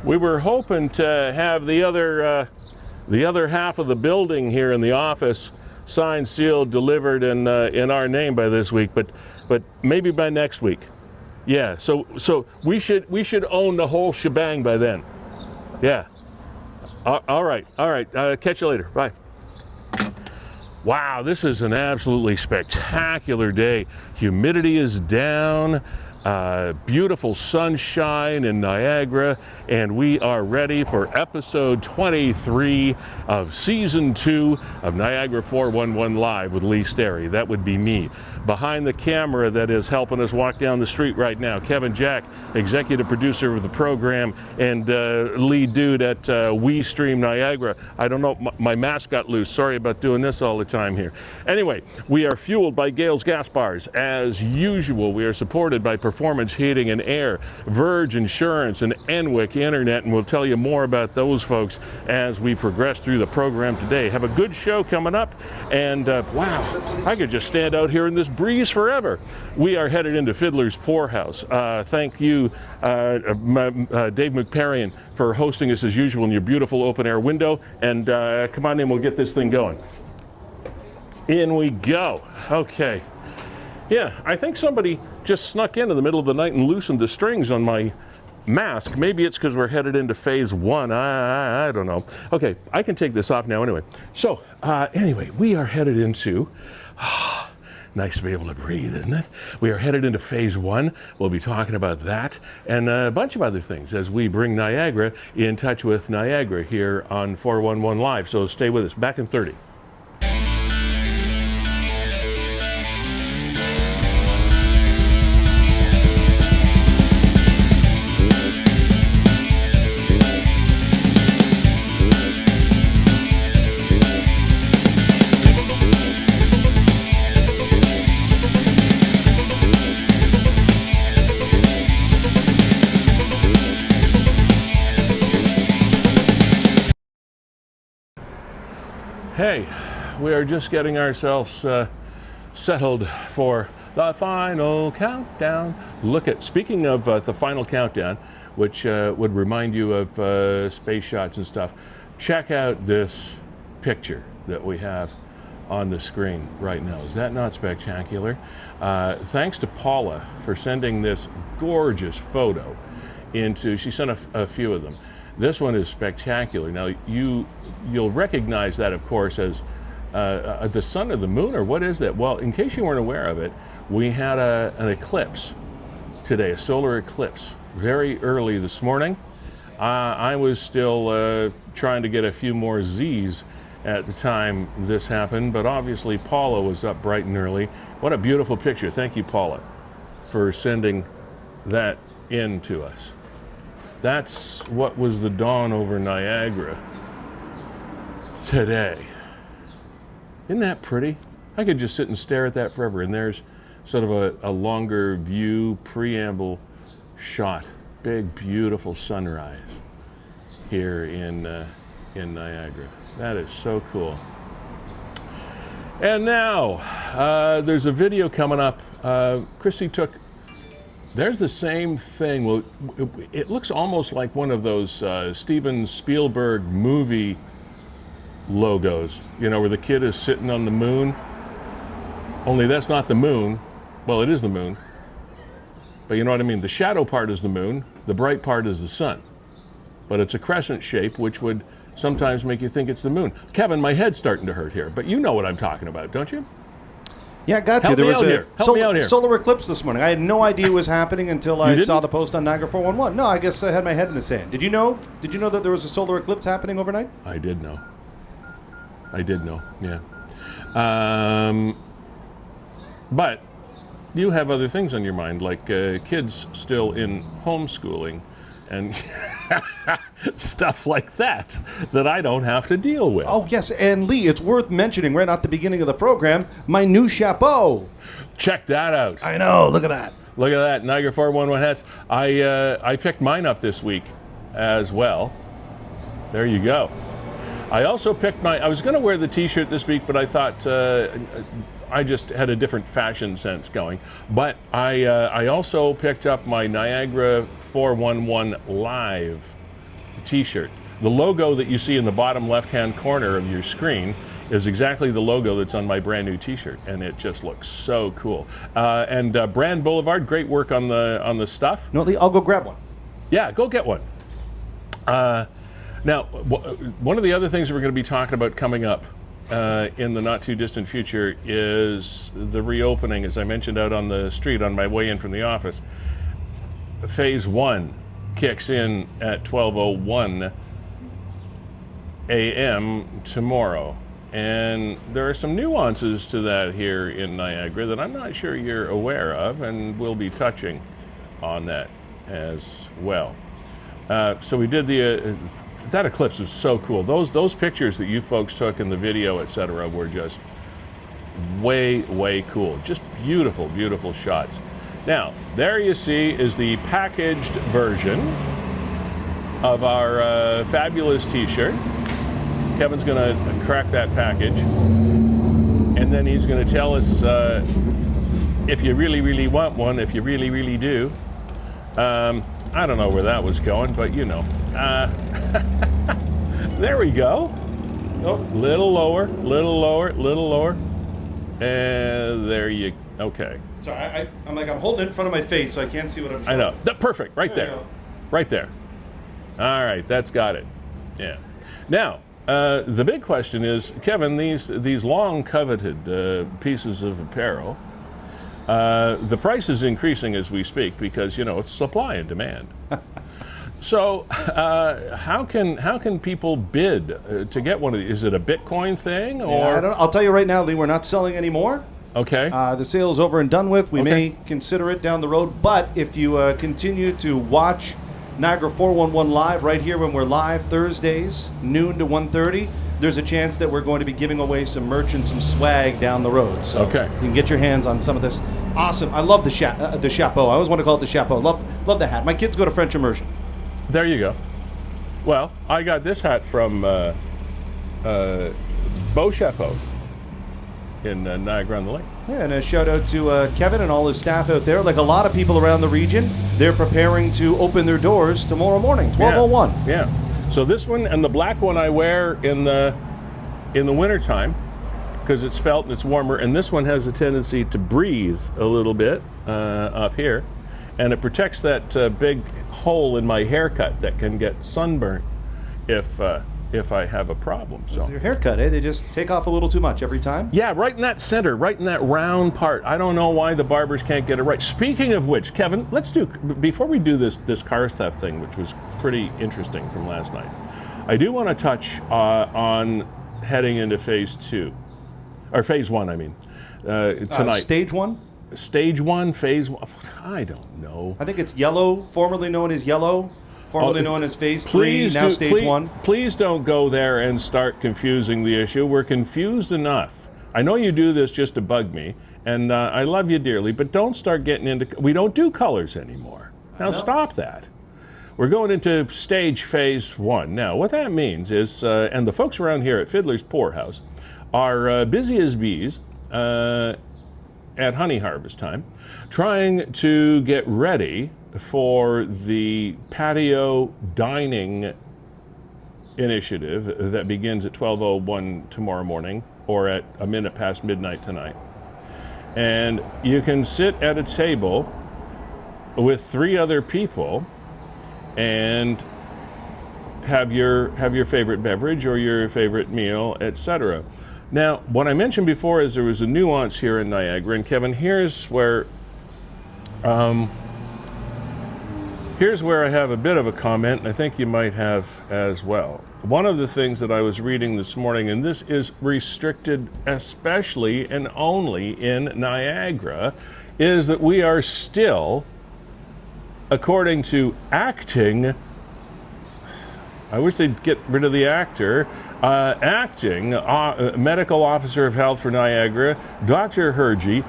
We were hoping to have the other half of the building here in the office signed, sealed, delivered in our name by this week, but maybe by next week. Yeah, so we should own the whole shebang by then. Yeah. All right. Catch you later. Bye. Wow, this is an absolutely spectacular day. Humidity is down. Beautiful sunshine in Niagara, and we are ready for episode 23 of season 2 of Niagara 411 Live with Lee Sterry. That would be me. Behind the camera that is helping us walk down the street right now, Kevin Jack, executive producer of the program and lead dude at WeeStreem Niagara. I don't know, my mask got loose. Sorry about doing this all the time here. Anyway, we are fueled by Gale's Gas Bars. As usual, we are supported by Performance Heating and Air, Verge Insurance, and Enwick Internet, and we'll tell you more about those folks as we progress through the program today. Have a good show coming up, and wow, I could just stand out here in this breeze forever. We are headed into Fiddler's Poorhouse. Thank you, Dave McParian, for hosting us as usual in your beautiful open-air window, and come on in, we'll get this thing going. In we go. Okay. Yeah, I think somebody just snuck in the middle of the night and loosened the strings on my mask. Maybe it's because we're headed into phase 1. I don't know. Okay, I can take this off now anyway. So, anyway, we are headed into... nice to be able to breathe, isn't it? We are headed into phase 1. We'll be talking about that and a bunch of other things as we bring Niagara in touch with Niagara here on 411 Live. So stay with us. Back in 30. Hey, we are just getting ourselves settled for the final countdown. Speaking of the final countdown, which would remind you of space shots and stuff, check out this picture that we have on the screen right now. Is that not spectacular? Thanks to Paula for sending this gorgeous photo she sent a few of them. This one is spectacular. Now, you'll recognize that, of course, as the sun or the moon, or what is that? Well, in case you weren't aware of it, we had an eclipse today, a solar eclipse, very early this morning. I was still trying to get a few more Z's at the time this happened, but obviously Paula was up bright and early. What a beautiful picture. Thank you, Paula, for sending that in to us. That's what was the dawn over Niagara today. Isn't that pretty? I could just sit and stare at that forever. And there's sort of a longer view preamble shot. Big, beautiful sunrise here in Niagara. That is so cool. And now there's a video coming up. Christy there's the same thing. Well, it looks almost like one of those Steven Spielberg movie logos, where the kid is sitting on the moon. Only that's not the moon. Well, it is the moon. But you know what I mean? The shadow part is the moon. The bright part is the sun. But it's a crescent shape, which would sometimes make you think it's the moon. Kevin, my head's starting to hurt here. But you know what I'm talking about, don't you? Yeah, got you. There was a solar eclipse this morning. I had no idea it was happening until I saw the post on Niagara 411. No, I guess I had my head in the sand. Did you know that there was a solar eclipse happening overnight? I did know. Yeah. But you have other things on your mind, like kids still in homeschooling and stuff like that I don't have to deal with. Oh, yes, and Lee, it's worth mentioning right at the beginning of the program, my new chapeau. Check that out. I know, look at that. Look at that, Niagara 411 hats. I picked mine up this week as well. There you go. I also picked I was going to wear the t-shirt this week, but I thought I just had a different fashion sense going. But I also picked up my Niagara 411 Live t-shirt. The logo that you see in the bottom left-hand corner of your screen is exactly the logo that's on my brand new t-shirt, and it just looks so cool. And Brand Boulevard, great work on the stuff. No, I'll go grab one. Yeah, go get one. Now, one of the other things that we're going to be talking about coming up in the not too distant future is the reopening, as I mentioned out on the street on my way in from the office. Phase 1 kicks in at 12:01 a.m. tomorrow. And there are some nuances to that here in Niagara that I'm not sure you're aware of, and we'll be touching on that as well. So we did that eclipse was so cool. Those pictures that you folks took in the video, etc., were just way cool. Just beautiful, beautiful shots. Now, there you see is the packaged version of our fabulous t-shirt. Kevin's going to crack that package, and then he's going to tell us if you really want one, if you really do. I don't know where that was going, but you know. There we go. Oh. Little lower. And there you, okay. Sorry, I'm holding it in front of my face, so I can't see what I'm showing. I know. Perfect, right there. Right there. All right, that's got it. Yeah. Now, the big question is, Kevin, these long coveted pieces of apparel, the price is increasing as we speak because, you know, it's supply and demand. So how can people bid to get one of these? Is it a Bitcoin thing? Or? Yeah, I'll tell you right now, Lee, we're not selling anymore. Okay. The sale is over and done with. We may consider it down the road, but if you continue to watch Niagara 411 live right here when we're live Thursdays, noon to 1:30, there's a chance that we're going to be giving away some merch and some swag down the road. So you can get your hands on some of this. Awesome. I love the chapeau. I always want to call it the chapeau. Love the hat. My kids go to French immersion. There you go. Well, I got this hat from Beau Chapeau in Niagara-on-the-Lake. Yeah, and a shout out to Kevin and all his staff out there. Like a lot of people around the region, they're preparing to open their doors tomorrow morning, 12:01. Yeah. So this one and the black one I wear in the wintertime because it's felt and it's warmer, and this one has a tendency to breathe a little bit up here, and it protects that big hole in my haircut that can get sunburnt if I have a problem. So your haircut, they just take off a little too much every time? Yeah, right in that center, right in that round part. I don't know why the barbers can't get it right. Speaking of which, Kevin, before we do this car theft thing, which was pretty interesting from last night, I do want to touch on heading into phase 2, or phase 1, I mean, tonight. Stage 1? Stage 1, phase 1, I don't know. I think it's yellow, formerly known as yellow. Formerly known as Phase 3, now Stage 1. Please don't go there and start confusing the issue. We're confused enough. I know you do this just to bug me, and I love you dearly, but don't start getting into... We don't do colors anymore. Now stop that. We're going into Phase 1. Now, what that means is, and the folks around here at Fiddler's Poorhouse are busy as bees at honey harvest time, trying to get ready for the patio dining initiative that begins at 12:01 tomorrow morning, or at a minute past midnight tonight. And you can sit at a table with 3 other people and have your favorite beverage or your favorite meal, etc. Now, what I mentioned before is there was a nuance here in Niagara, and Kevin, here's where I have a bit of a comment, and I think you might have as well. One of the things that I was reading this morning, and this is restricted especially and only in Niagara, is that we are still, according to acting, I wish they'd get rid of the actor, acting medical officer of health for Niagara, Dr. Hergy,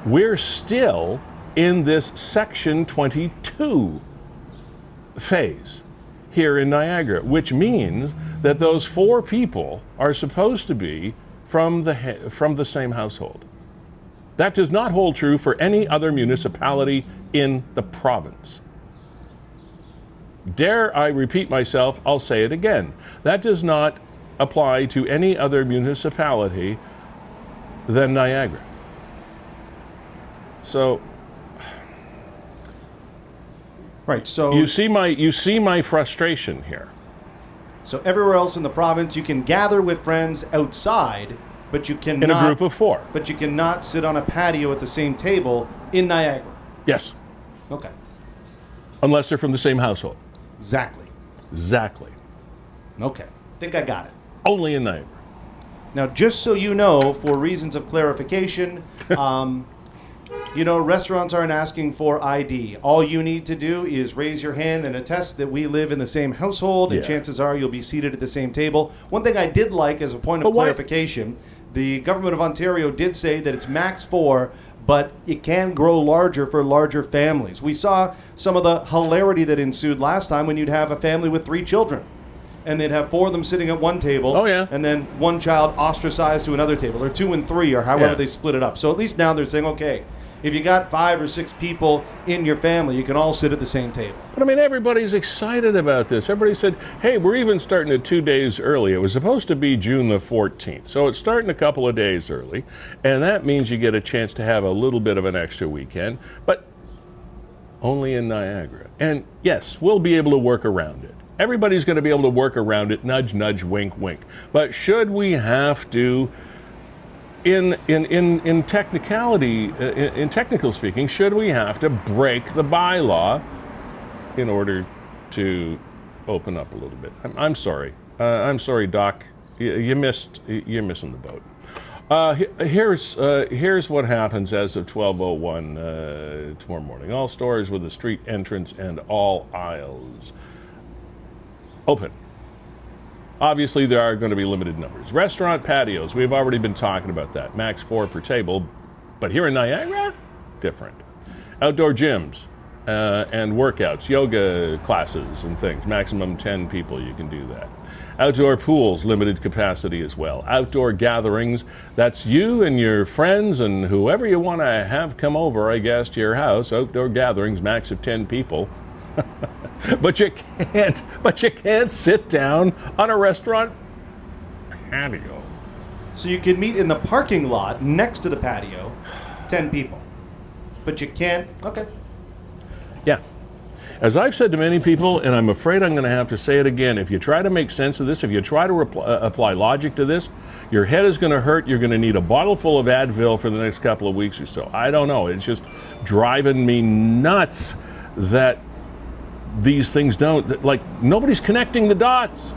we're still in this Section 22 phase here in Niagara, which means that those 4 people are supposed to be from the same household. That does not hold true for any other municipality in the province. dare I repeat myself, I'll say it again. That does not apply to any other municipality than Niagara. So, right. So you see my frustration here. So everywhere else in the province, you can gather with friends outside, but you cannot In a group of 4. But you cannot sit on a patio at the same table in Niagara. Yes. Okay. Unless they're from the same household. Exactly. Okay. Think I got it. Only in Niagara. Now, just so you know, for reasons of clarification, restaurants aren't asking for ID. All you need to do is raise your hand and attest that we live in the same household, and chances are you'll be seated at the same table. One thing I did like as a point of clarification, the government of Ontario did say that it's max 4, but it can grow larger for larger families. We saw some of the hilarity that ensued last time when you'd have a family with 3 children. And they'd have 4 of them sitting at one table. Oh, yeah. And then one child ostracized to another table, or 2 and 3, or however they split it up. So at least now they're saying, okay, if you got 5 or 6 people in your family, you can all sit at the same table. But I mean, everybody's excited about this. Everybody said, hey, we're even starting it 2 days early. It was supposed to be June the 14th. So it's starting a couple of days early. And that means you get a chance to have a little bit of an extra weekend, but only in Niagara. And yes, we'll be able to work around it. Everybody's going to be able to work around it, nudge, nudge, wink, wink. But should we have to, in technicality, in technical speaking, should we have to break the bylaw in order to open up a little bit? I'm sorry. I'm sorry, Doc. You're missing the boat. Here's what happens as of 12:01 tomorrow morning. All stores with a street entrance and all aisles open. Obviously, there are going to be limited numbers. Restaurant patios, we've already been talking about that. Max 4 per table. But here in Niagara, different. Outdoor gyms and workouts, yoga classes and things. Maximum 10 people, you can do that. Outdoor pools, limited capacity as well. Outdoor gatherings, that's you and your friends and whoever you want to have come over, I guess, to your house. Outdoor gatherings, max of 10 people. But you can't sit down on a restaurant patio. So you can meet in the parking lot next to the patio, 10 people. But you can't, okay. Yeah. As I've said to many people, and I'm afraid I'm going to have to say it again, if you try to make sense of this, if you try to apply logic to this, your head is going to hurt. You're going to need a bottle full of Advil for the next couple of weeks or so. I don't know. It's just driving me nuts that these things don't, like, nobody's connecting the dots.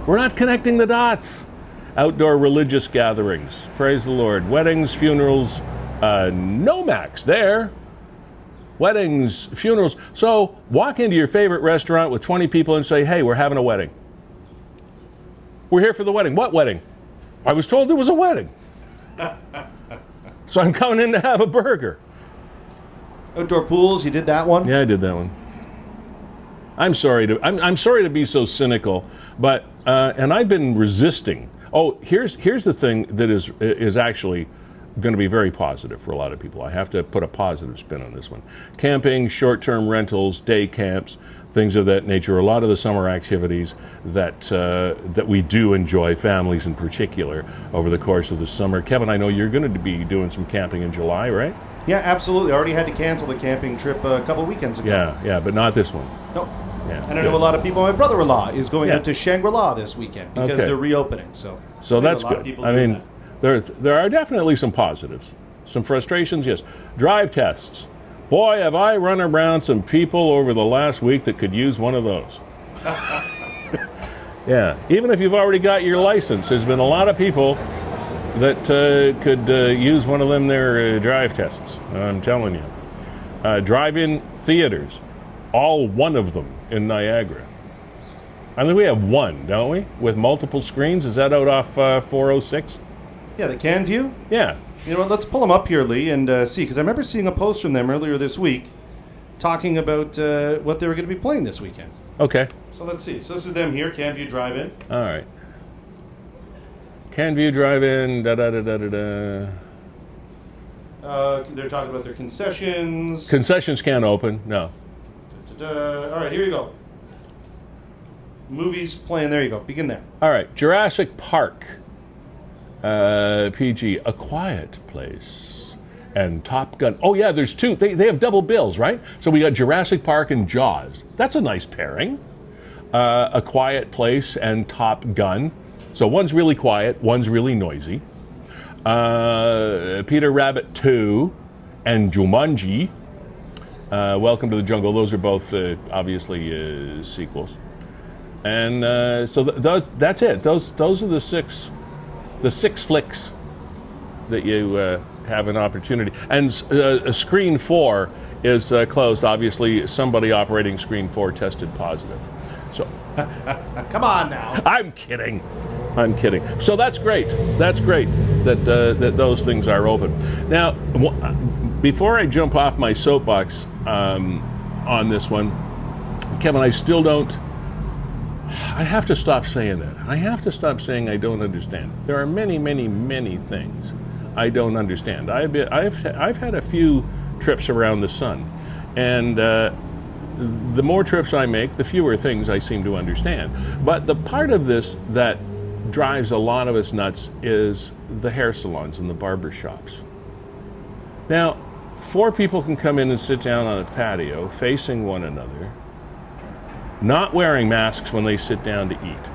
We're not connecting the dots. Outdoor religious gatherings, praise the Lord. Weddings, funerals, no max there. Weddings, funerals. So walk into your favorite restaurant with 20 people and say, hey, we're having a wedding. We're here for the wedding. What wedding? I was told there was a wedding. So I'm coming in to have a burger. Outdoor pools, you did that one? Yeah, I did that one. I'm sorry to be so cynical, but and I've been resisting. Oh, here's the thing that is actually going to be very positive for a lot of people. I have to put a positive spin on this one. Camping, short-term rentals, day camps, things of that nature. A lot of the summer activities that we do enjoy, families in particular, over the course of the summer. Kevin, I know you're going to be doing some camping in July, right? Yeah, absolutely. I already had to cancel the camping trip a couple weekends ago. Yeah, but not this one. Nope. Yeah, and I know a lot of people. My brother-in-law is going out to Shangri-La this weekend because Okay. they're reopening. So that's a lot of good. people I doing mean, there are definitely some positives. Some frustrations, yes. Drive tests. Boy, have I run around some people over the last week that could use one of those. Yeah, even if you've already got your license, there's been a lot of people that could use one of them there drive tests. I'm telling you. Drive-in theaters. All one of them in Niagara. I think we have one, don't we? With multiple screens. Is that out off 406? Yeah, the Canview? Yeah. You know what, let's pull them up here, Lee, and see, because I remember seeing a post from them earlier this week talking about what they were going to be playing this weekend. Okay. So let's see. So this is them here, Canview Drive-In. All right. Canview Drive-In, da-da-da-da-da-da. They're talking about their concessions. Concessions can't open, no. all right, here you go. Movies playing, there you go. Begin there. All right, Jurassic Park, PG, A Quiet Place, and Top Gun. Oh yeah, there's two. They have double bills, right? So we got Jurassic Park and Jaws. That's a nice pairing. A Quiet Place and Top Gun. So one's really quiet, one's really noisy. Peter Rabbit 2 and Jumanji. Welcome to the Jungle. Those are both obviously sequels. And so that's it. Those are the six flicks that you have an opportunity. And Screen 4 is closed. Obviously, somebody operating Screen 4 tested positive. So, come on now. I'm kidding. So that's great. That's great that those things are open. Now, before I jump off my soapbox on this one, Kevin, I still don't. I have to stop saying that. I have to stop saying I don't understand. There are many, many, many things I don't understand. I've had a few trips around the sun, and the more trips I make, the fewer things I seem to understand. But the part of this that drives a lot of us nuts is the hair salons and the barber shops. Now, 4 people can come in and sit down on a patio facing one another, not wearing masks when they sit down to eat.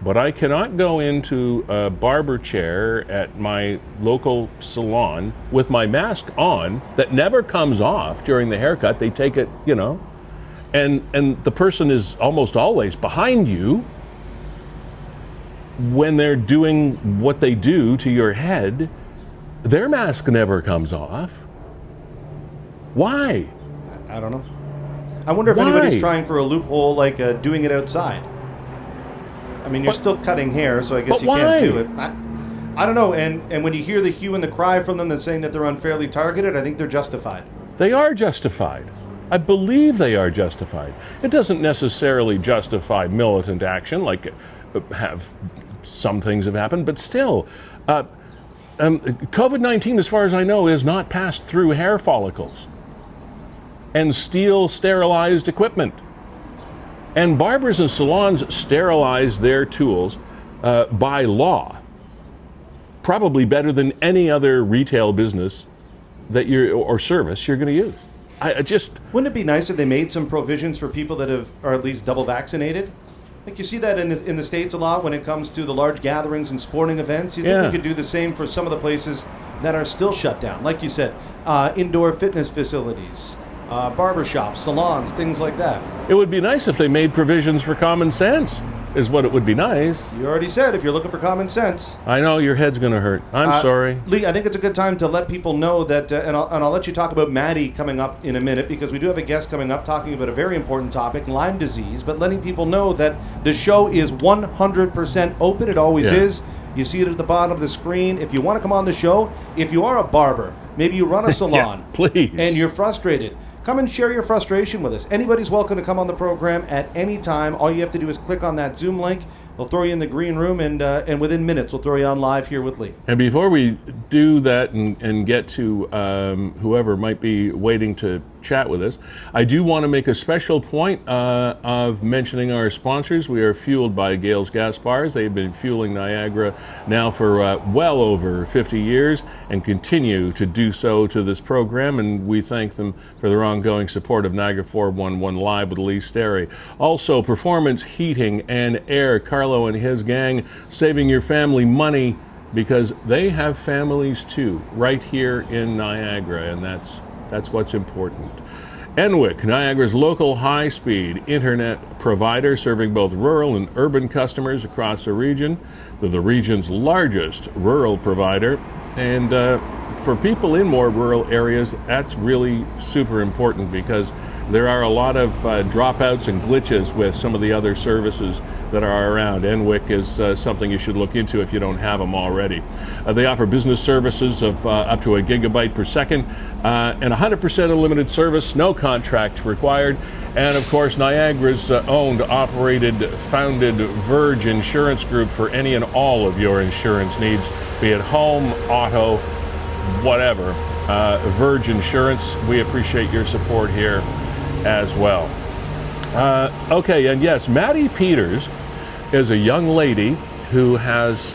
But I cannot go into a barber chair at my local salon with my mask on that never comes off during the haircut. They take it, and the person is almost always behind you when they're doing what they do to your head. Their mask never comes off. Why? I don't know. I wonder if anybody's trying for a loophole like doing it outside. I mean, you're still cutting hair, so I guess you can't do it. I don't know. And when you hear the hue and the cry from them that's saying that they're unfairly targeted, I think they're justified. They are justified. I believe they are justified. It doesn't necessarily justify militant action, like some things have happened, but still, COVID-19, as far as I know, is not passed through hair follicles and steel sterilized equipment. And barbers and salons sterilize their tools by law, probably better than any other retail business that or service you're going to use. I just wouldn't it be nice if they made some provisions for people that are at least double vaccinated? Like you see that in the States a lot when it comes to the large gatherings and sporting events. You think we could do the same for some of the places that are still shut down? Like you said, indoor fitness facilities, barbershops, salons, things like that. It would be nice if they made provisions for common sense, is what it would be nice. You already said if you're looking for common sense. I know, your head's going to hurt. I'm sorry. Lee, I think it's a good time to let people know that, and I'll let you talk about Maddie coming up in a minute, because we do have a guest coming up talking about a very important topic, Lyme disease, but letting people know that the show is 100% open. It always is. You see it at the bottom of the screen. If you want to come on the show, if you are a barber, maybe you run a salon, please, and you're frustrated, come and share your frustration with us. Anybody's welcome to come on the program at any time. All you have to do is click on that Zoom link. We'll throw you in the green room, and within minutes, we'll throw you on live here with Lee. And before we do that and get to whoever might be waiting to chat with us, I do want to make a special point of mentioning our sponsors. We are fueled by Gales Gas Bars. They've been fueling Niagara now for well over 50 years and continue to do so to this program, and we thank them for their ongoing support of Niagara 411 Live with Lee Sterry. Also, Performance Heating and Air, Carlo and his gang, saving your family money because they have families too, right here in Niagara, and that's what's important. Enwick, Niagara's local high-speed internet provider, serving both rural and urban customers across the region. They're the region's largest rural provider, and for people in more rural areas, that's really super important because there are a lot of dropouts and glitches with some of the other services that are around. Enwick is something you should look into if you don't have them already. They offer business services of up to 1 gigabyte per second and 100% unlimited service, no contract required. And of course, Niagara's owned, operated, founded Verge Insurance Group for any and all of your insurance needs, be it home, auto, whatever. Verge Insurance, we appreciate your support here as well. Okay, and yes, Maddie Peters is a young lady who has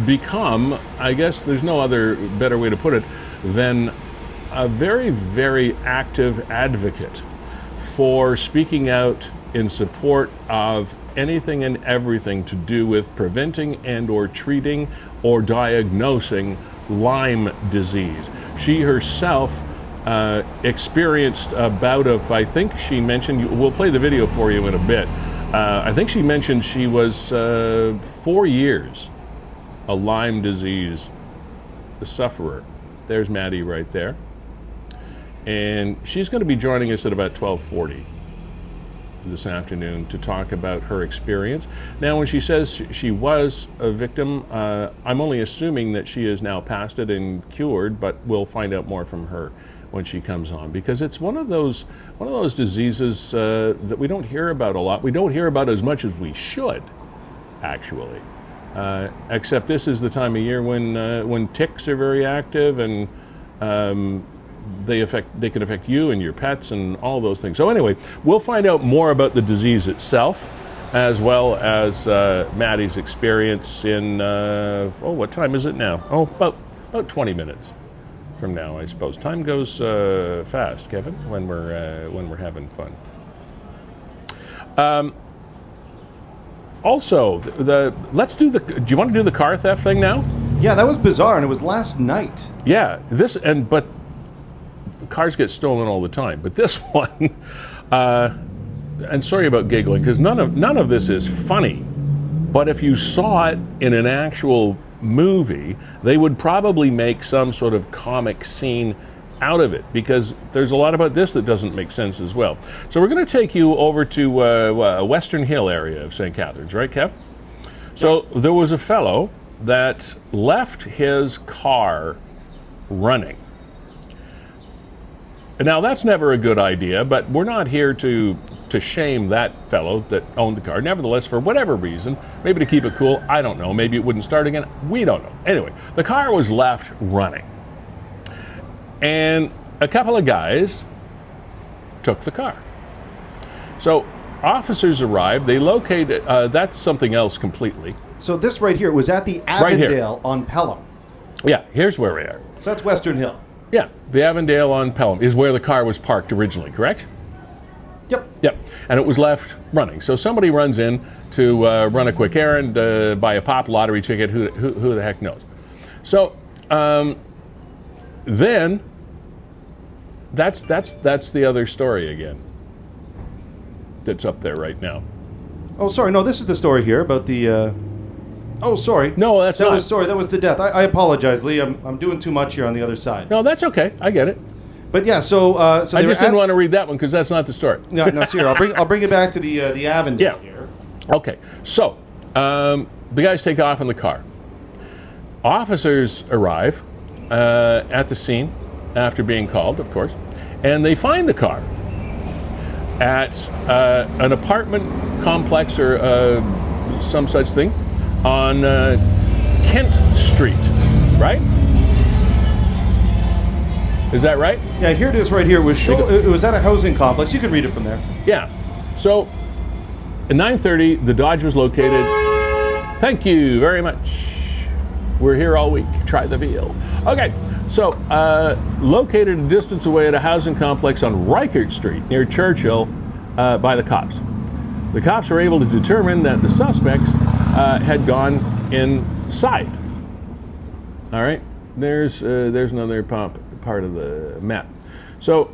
become, I guess there's no other better way to put it, than a very, very active advocate for speaking out in support of anything and everything to do with preventing and or treating or diagnosing Lyme disease. She herself experienced a bout of, I think she mentioned, we'll play the video for you in a bit. I think she mentioned she was 4 years a Lyme disease sufferer. There's Maddie right there. And she's going to be joining us at about 12:40 this afternoon to talk about her experience. Now, when she says she was a victim, I'm only assuming that she is now past it and cured, but we'll find out more from her when she comes on, because it's one of those diseases that we don't hear about a lot. We don't hear about as much as we should, actually. Except this is the time of year when ticks are very active, and they can affect you and your pets and all those things. So anyway, we'll find out more about the disease itself, as well as Maddie's experience in what time is it now? Oh, about 20 minutes from now, I suppose. Time goes fast, Kevin, when we're having fun. Also, do you want to do the car theft thing now? Yeah, that was bizarre, and it was last night. Yeah, but cars get stolen all the time. But this one, and sorry about giggling, because none of this is funny. But if you saw it in an actual movie, they would probably make some sort of comic scene out of it, because there's a lot about this that doesn't make sense as well. So we're going to take you over to Western Hill area of St. Catharines, right, Kev? So there was a fellow that left his car running. Now, that's never a good idea, but we're not here to shame that fellow that owned the car. Nevertheless, for whatever reason, maybe to keep it cool, I don't know, maybe it wouldn't start again, we don't know. Anyway, the car was left running. And a couple of guys took the car. So officers arrived, they located, that's something else completely. So this right here was at the Avondale on Pelham. Yeah, here's where we are. So that's Western Hill. Yeah, the Avondale on Pelham is where the car was parked originally, correct? Yep. And it was left running. So somebody runs in to run a quick errand, buy a pop lottery ticket, who the heck knows. So then that's the other story again that's up there right now. Oh, sorry. No, this is the story here about the... Oh, sorry. No, that's not. That was the death. I apologize, Lee. I'm doing too much here on the other side. No, that's okay. I get it. But yeah, so I just didn't want to read that one because that's not the story. No, sir. I'll bring it back to the Avondale here. Okay. So the guys take off in the car. Officers arrive at the scene after being called, of course, and they find the car at an apartment complex or some such thing on Kent Street, right? Is that right? Yeah, here it is right here. It was at a housing complex. You can read it from there. Yeah. So at 9:30, the Dodge was located. Thank you very much. We're here all week. Try the veal. Okay. So located a distance away at a housing complex on Reichert Street near Churchill by the cops. The cops were able to determine that the suspects had gone inside. All right. There's another part of the map. So,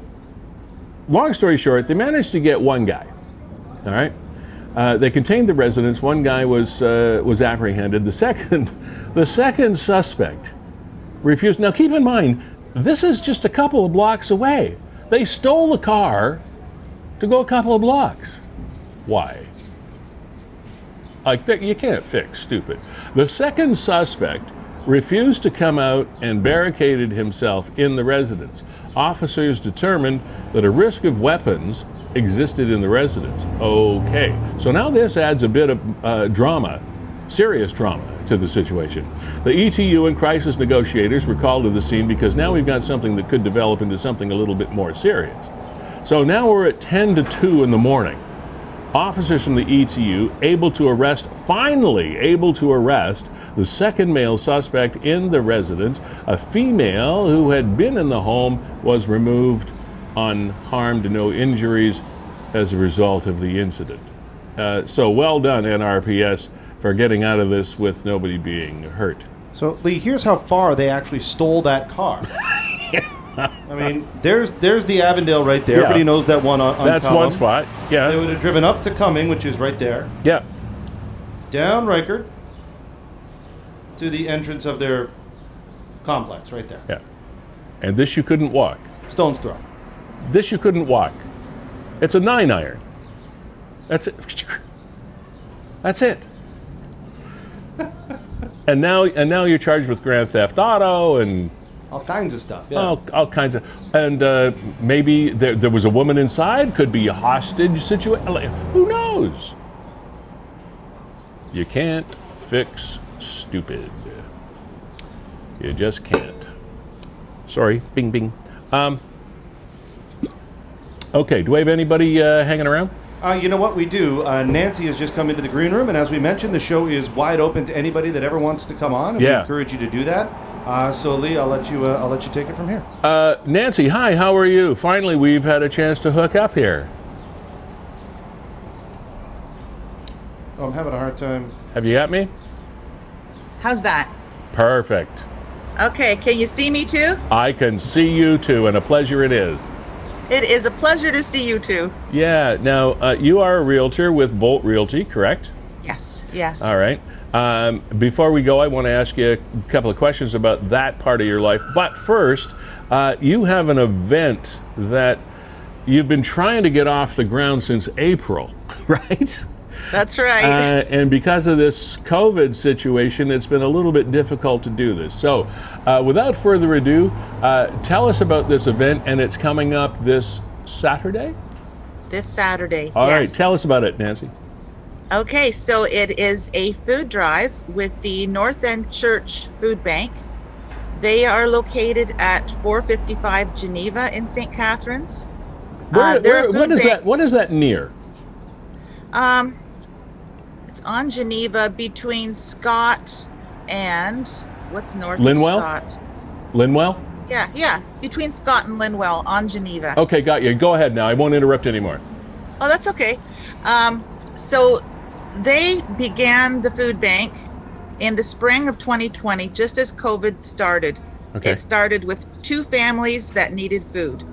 long story short, they managed to get one guy. All right, they contained the residence. One guy was apprehended. The second suspect refused. Now, keep in mind, this is just a couple of blocks away. They stole the car to go a couple of blocks. Why? You can't fix stupid. The second suspect refused to come out and barricaded himself in the residence. Officers determined that a risk of weapons existed in the residence. Okay, so now this adds a bit of drama, serious drama, to the situation. The ETU and crisis negotiators were called to the scene because now we've got something that could develop into something a little bit more serious. So now we're at 10 to 2 in the morning. Officers from the ETU finally able to arrest the second male suspect in the residence. A female who had been in the home was removed unharmed, no injuries as a result of the incident. So well done, NRPS, for getting out of this with nobody being hurt. So, Lee, here's how far they actually stole that car. I mean, there's the Avondale right there. Yeah. Everybody knows that one on That's Pelham. one spot. Yeah. They would have driven up to Cumming, which is right there, Yeah. down Reichard to the entrance of their complex right there. Yeah. And this you couldn't walk. Stone's throw. This you couldn't walk. It's a 9-iron. That's it. That's it. and now you're charged with grand theft auto and All kinds of stuff. Yeah. all kinds of, and maybe there was a woman inside. Could be a hostage situation. Who knows? You can't fix stupid. You just can't. Sorry. Bing, bing. Okay, do we have anybody hanging around? You know what we do? Nancy has just come into the green room, and as we mentioned, the show is wide open to anybody that ever wants to come on. And we encourage you to do that. So, Lee, I'll let you take it from here. Nancy, hi. How are you? Finally, we've had a chance to hook up here. Oh, I'm having a hard time. Have you got me? How's that? Perfect. Okay, can you see me too? I can see you too, and a pleasure it is. It is a pleasure to see you too. Yeah. Now, you are a realtor with Bolt Realty, correct? Yes, yes. All right. Before we go, I want to ask you a couple of questions about that part of your life. But first, you have an event that you've been trying to get off the ground since April, right? That's right. And because of this COVID situation, it's been a little bit difficult to do this. So, without further ado, tell us about this event, and it's coming up this Saturday? This Saturday, All right, yes. tell us about it, Nancy. Okay, so it is a food drive with the North End Church Food Bank. They are located at 455 Geneva in St. Catharines. What is that near? It's on Geneva between Scott and what's north Linwell? of Scott? Linwell? Yeah, between Scott and Linwell on Geneva. Okay, got you. Go ahead now. I won't interrupt anymore. Oh, that's okay. So they began the food bank in the spring of 2020, just as COVID started. Okay. It started with 2 families that needed food.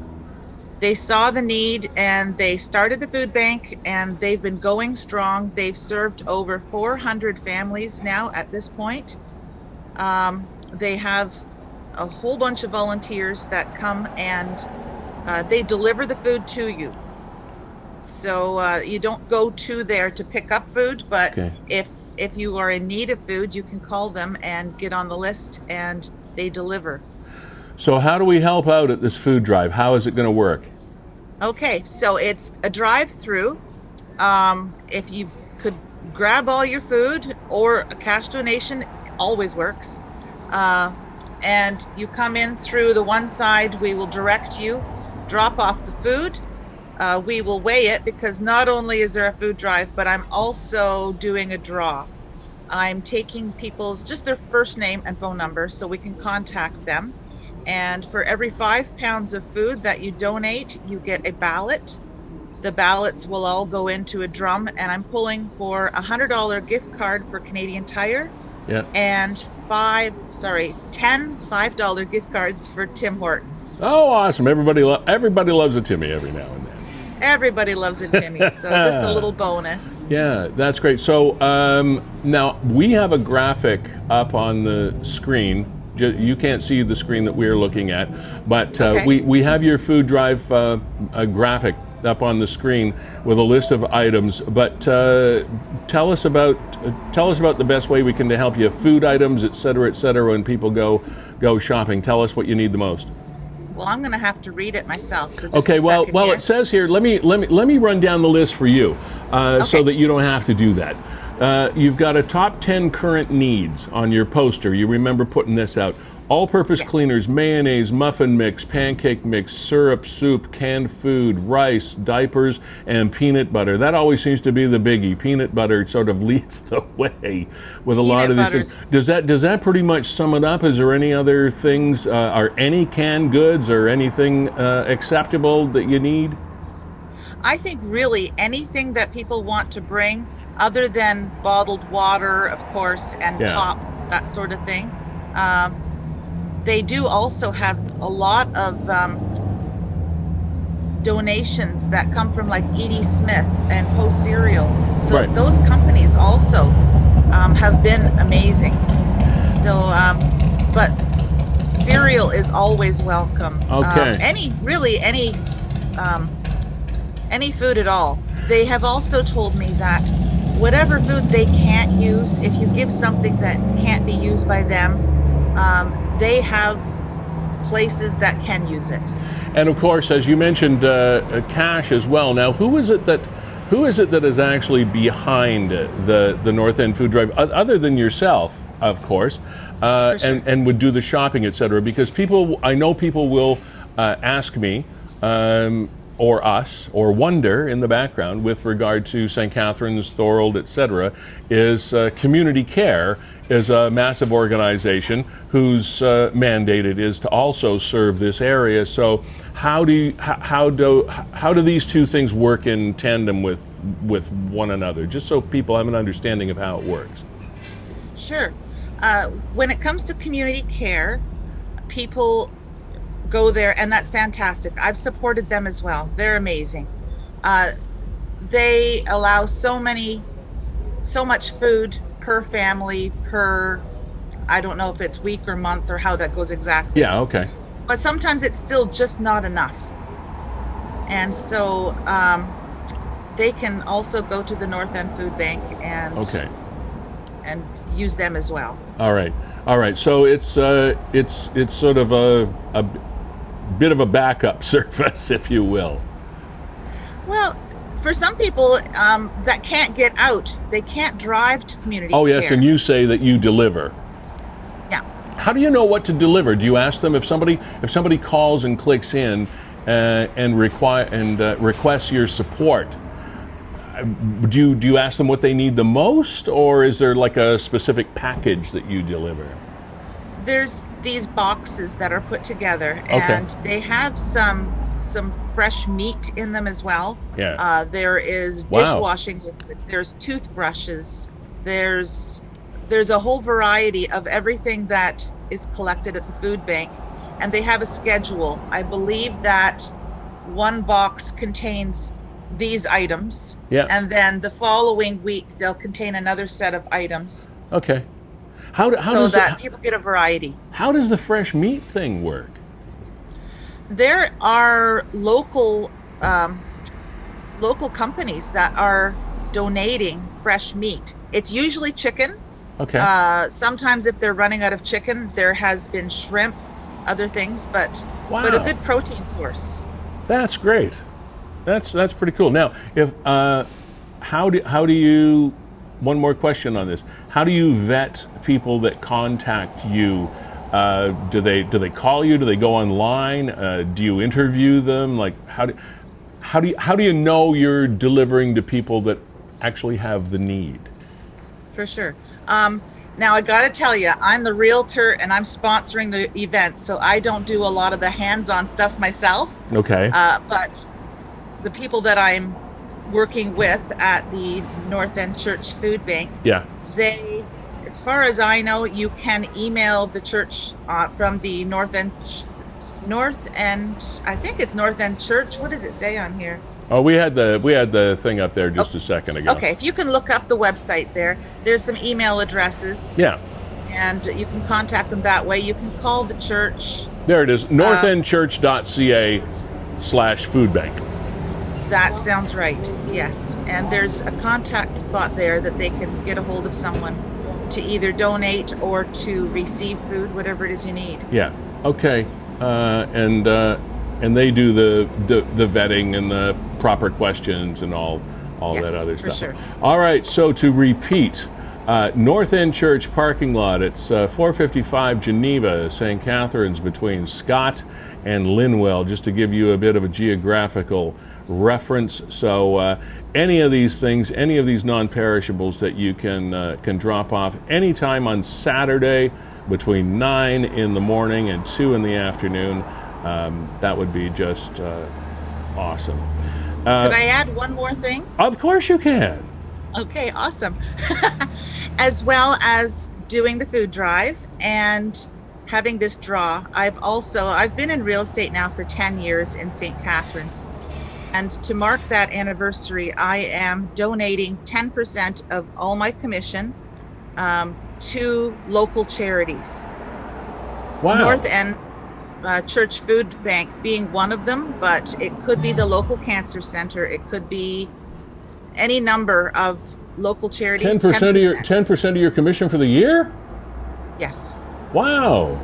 They saw the need and they started the food bank, and they've been going strong. They've served over 400 families now at this point. They have a whole bunch of volunteers that come and they deliver the food to you. So you don't go to there to pick up food, but Okay. if you are in need of food, you can call them and get on the list, and they deliver. So how do we help out at this food drive? How is it going to work? Okay, so it's a drive-through. If you could grab all your food, or a cash donation always works. And you come in through the one side, we will direct you, drop off the food. We will weigh it, because not only is there a food drive, but I'm also doing a draw. I'm taking people's, just their first name and phone number so we can contact them. And for every 5 pounds of food that you donate, you get a ballot. The ballots will all go into a drum, and I'm pulling for a $100 gift card for Canadian Tire. Yeah. And 10 $5 gift cards for Tim Hortons. Oh, awesome. Everybody loves a Timmy every now and then. Everybody loves a Timmy, so just a little bonus. Yeah, that's great. So now we have a graphic up on the screen. You can't see the screen that we're looking at, but Okay. we have your food drive a graphic up on the screen with a list of items. But tell us about the best way we can to help you. Food items, et cetera, when people go shopping. Tell us what you need the most. Well, I'm going to have to read it myself. So just Okay. a Well, second here. it says here. Let me run down the list for you, so Okay. that you don't have to do that. You've got a top 10 current needs on your poster. You remember putting this out. All-purpose Yes. cleaners, mayonnaise, muffin mix, pancake mix, syrup, soup, canned food, rice, diapers, and peanut butter. That always seems to be the biggie. Peanut butter sort of leads the way with a lot of these things. Does that pretty much sum it up? Is there any other things? Are any canned goods or anything acceptable that you need? I think really anything that people want to bring, other than bottled water, of course, and pop, that sort of thing. They do also have a lot of donations that come from like Edie Smith and Post Cereal. So those companies also have been amazing. So, but cereal is always welcome. Okay. Any food at all. They have also told me that whatever food they can't use, if you give something that can't be used by them, they have places that can use it. And of course, as you mentioned, cash as well. Now, who is it that is actually behind the North End Food Drive, other than yourself, of course, Sure. and would do the shopping, etc.? Because I know people will ask me or us, or wonder in the background with regard to St. Catharines, Thorold, etc., is Community Care is a massive organization whose mandated is to also serve this area. So how do these two things work in tandem with one another? Just so people have an understanding of how it works. Sure. When it comes to community care, people go there, and that's fantastic. I've supported them as well. They're amazing. They allow so much food per family, I don't know if it's week or month or how that goes exactly. Yeah, okay. But sometimes it's still just not enough. And so they can also go to the North End Food Bank and use them as well. All right. So it's sort of a bit of a backup service, if you will. Well, for some people that can't get out, they can't drive to community care. Oh yes, and you say that you deliver. Yeah. How do you know what to deliver? Do you ask them if somebody calls and clicks in and requests your support? Do you ask them what they need the most, or is there like a specific package that you deliver? There's these boxes that are put together, and they have some fresh meat in them as well. Yeah. There is dishwashing liquid. There's toothbrushes. There's a whole variety of everything that is collected at the food bank, and they have a schedule. I believe that one box contains these items, and then the following week they'll contain another set of items. Okay. How so does that people get a variety. How does the fresh meat thing work? There are local companies that are donating fresh meat. It's usually chicken. Okay. Sometimes if they're running out of chicken, there has been shrimp, other things, but a good protein source. That's great. That's pretty cool. Now, if how do you? One more question on this. How do you vet people that contact you? Do they call you? Do they go online? Do you interview them? Like how do you know you're delivering to people that actually have the need? For sure. Now I got to tell you, I'm the realtor and I'm sponsoring the event, so I don't do a lot of the hands-on stuff myself. Okay. But the people that I'm working with at the North End Church Food Bank, they, as far as I know, you can email the church from the North End, I think it's North End Church. What does it say on here? Oh, we had the thing up there just a second ago. Okay, if you can look up the website there's some email addresses. Yeah. And you can contact them that way. You can call the church. There it is, northendchurch.ca/foodbank. That sounds right, yes. And there's a contact spot there that they can get a hold of someone to either donate or to receive food, whatever it is you need. Yeah, okay. And they do the vetting and the proper questions and all all Yes, that other for stuff. sure. All right, so to repeat, North End Church parking lot, it's 455 Geneva, St. Catharines, between Scott and Linwell, just to give you a bit of a geographical reference. So any of these things, any of these non-perishables that you can drop off anytime on Saturday between 9 in the morning and 2 in the afternoon, that would be just awesome. Could I add one more thing? Of course you can. Okay, awesome. As well as doing the food drive and having this draw, I've been in real estate now for 10 years in St. Catharines. And to mark that anniversary, I am donating 10% of all my commission to local charities. Wow. North End Church Food Bank being one of them, but it could be the local cancer center. It could be any number of local charities. 10% of your commission for the year? Yes. Wow.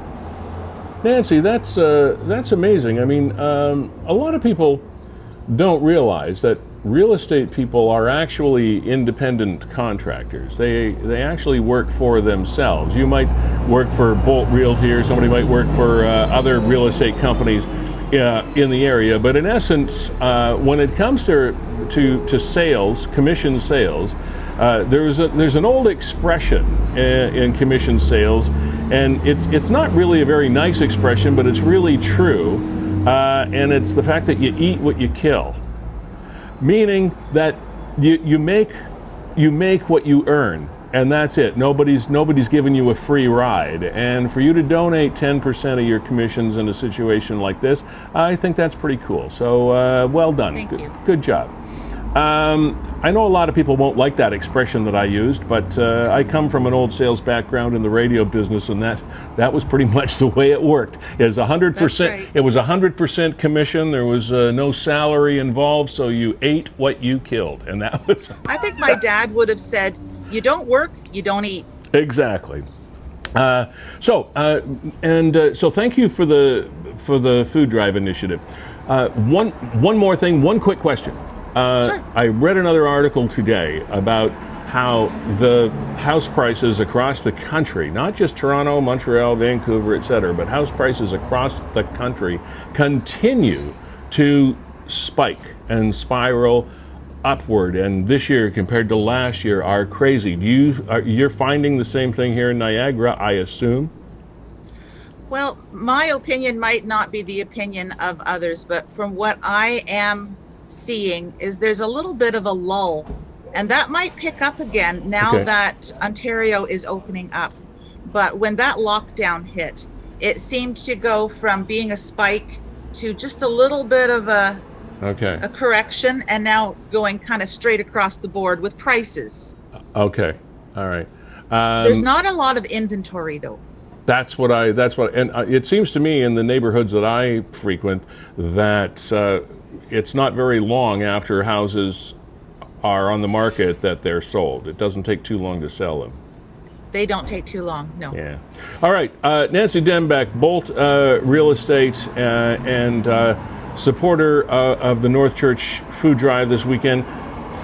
Nancy, that's amazing. I mean, a lot of people don't realize that real estate people are actually independent contractors. They actually work for themselves. You might work for Bolt Realty, or somebody might work for other real estate companies in the area, but in essence, when it comes to sales, commission sales, there's an old expression in commission sales, and it's not really a very nice expression, but it's really true, and it's the fact that you eat what you kill, meaning that you make what you earn, and that's it. Nobody's giving you a free ride, and for you to donate 10% of your commissions in a situation like this, I think that's pretty cool. So well done. Thank you. Good job. I know a lot of people won't like that expression that I used, but I come from an old sales background in the radio business, and that was pretty much the way it worked. It was 100%. That's right. It was 100% commission. There was no salary involved, so you ate what you killed, and that was. I think my dad would have said, "You don't work, you don't eat." Exactly. So thank you for the food drive initiative. One more thing, one quick question. Sure. I read another article today about how the house prices across the country, not just Toronto, Montreal, Vancouver, etc., but house prices across the country continue to spike and spiral upward, and this year compared to last year are crazy. You're finding the same thing here in Niagara, I assume? Well, my opinion might not be the opinion of others, but from what I am seeing is there's a little bit of a lull, and that might pick up again now that Ontario is opening up. But when that lockdown hit, it seemed to go from being a spike to just a little bit of a correction, and now going kind of straight across the board with prices. Okay, all right. There's not a lot of inventory though. And it seems to me in the neighborhoods that I frequent that it's not very long after houses are on the market that they're sold. It doesn't take too long to sell them. They don't take too long, no. Yeah. All right, Nancy Dembeck, Bolt Real Estate and supporter of the North Church Food Drive this weekend.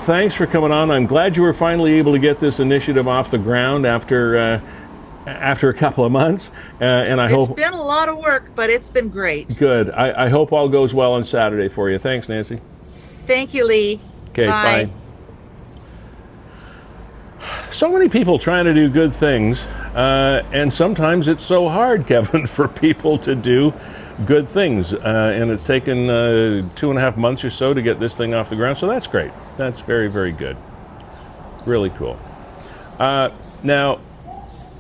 Thanks for coming on. I'm glad you were finally able to get this initiative off the ground after a couple of months, and it's been a lot of work, but it's been great. Good. I hope all goes well on Saturday for you. Thanks, Nancy. Thank you, Lee. Okay, bye. So many people trying to do good things, and sometimes it's so hard, Kevin, for people to do good things, and it's taken 2.5 months or so to get this thing off the ground, so that's great. That's very, very good. Really cool. Now,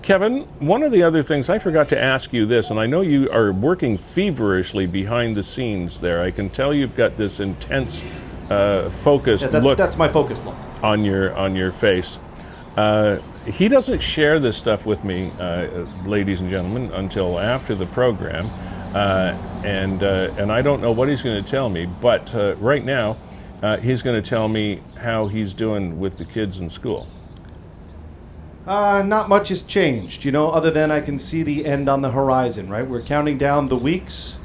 Kevin, one of the other things I forgot to ask you this, and I know you are working feverishly behind the scenes there. I can tell you've got this intense, focused look. That's my focused look on your face. He doesn't share this stuff with me, ladies and gentlemen, until after the program, and I don't know what he's going to tell me. But right now, he's going to tell me how he's doing with the kids in school. Not much has changed, other than I can see the end on the horizon, right? We're counting down the weeks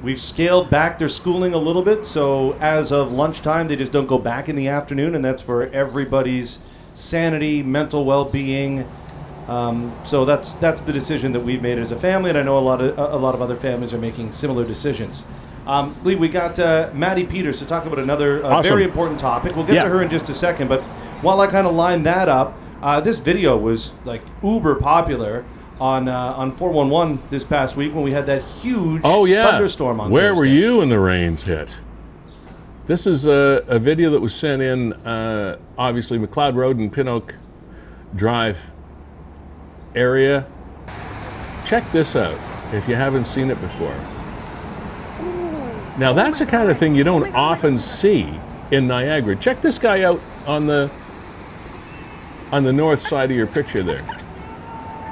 We've scaled back their schooling a little bit, so as of lunchtime, they just don't go back in the afternoon, and that's for everybody's sanity, mental well-being. So that's the decision that we've made as a family, and I know a lot of other families are making similar decisions. Lee, we got Maddie Peters to talk about another Awesome. very important topic. We'll get to her in just a second, but while I kind of line that up, this video was like uber popular on 411 this past week when we had that huge thunderstorm on Where Thursday. were you when the rains hit? This is a video that was sent in, obviously, McLeod Road and Pinoak Drive area. Check this out if you haven't seen it before. Now that's the kind of thing you don't often see in Niagara. Check this guy out on the north side of your picture there.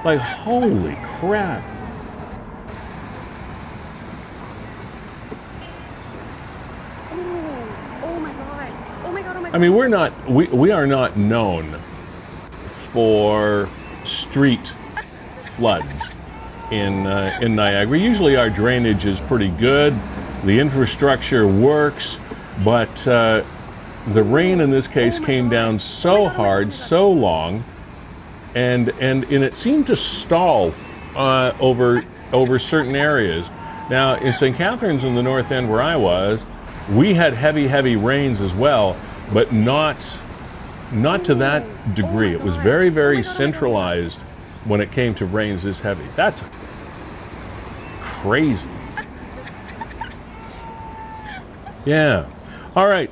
Like, holy crap. Oh my god. Oh my god. I mean, we are not known for street floods in Niagara. Usually our drainage is pretty good. The infrastructure works, but the rain in this case came down so hard, so long, and it seemed to stall over certain areas. Now in St. Catharines in the north end where I was, we had heavy rains as well, but not to that degree. It was very centralized when it came to rains this heavy. That's crazy. Yeah. All right.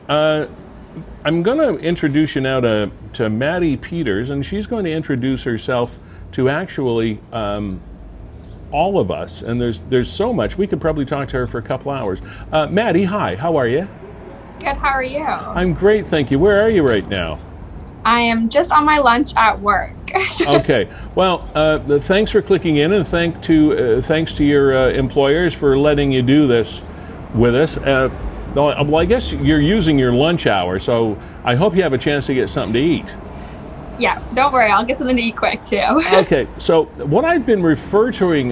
I'm going to introduce you now to Maddie Peters, and she's going to introduce herself to actually all of us. And there's so much. We could probably talk to her for a couple hours. Maddie, hi. How are you? Good, how are you? I'm great, thank you. Where are you right now? I am just on my lunch at work. Okay. Well, thanks for clicking in, and thanks to your employers for letting you do this with us. Well, I guess you're using your lunch hour, so I hope you have a chance to get something to eat. Yeah, don't worry, I'll get something to eat quick too. Okay, so what I've been referring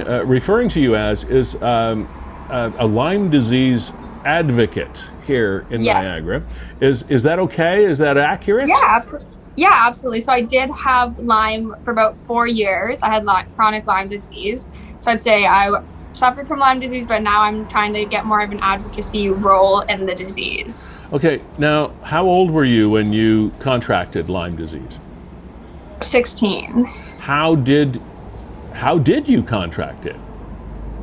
to you as is a Lyme disease advocate here in Niagara. Is that okay? Is that accurate? Yeah, absolutely. So I did have Lyme for about 4 years. I had chronic Lyme disease. So I'd say I suffered from Lyme disease, but now I'm trying to get more of an advocacy role in the disease. Okay, now how old were you when you contracted Lyme disease? 16. How did you contract it?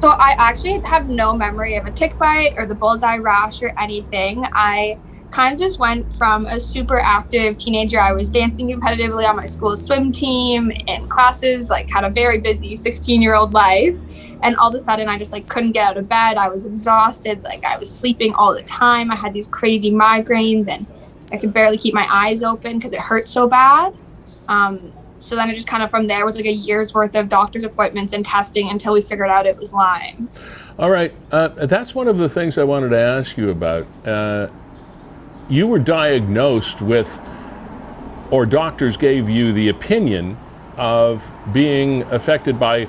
So I actually have no memory of a tick bite or the bullseye rash or anything. I kind of just went from a super active teenager. I was dancing competitively on my school swim team, in classes, like had a very busy 16-year-old life. And all of a sudden I just couldn't get out of bed. I was exhausted. I was sleeping all the time. I had these crazy migraines and I could barely keep my eyes open because it hurt so bad. So then it just kind of from there was a year's worth of doctor's appointments and testing until we figured out it was Lyme. All right. That's one of the things I wanted to ask you about. You were diagnosed with, or doctors gave you the opinion of being affected by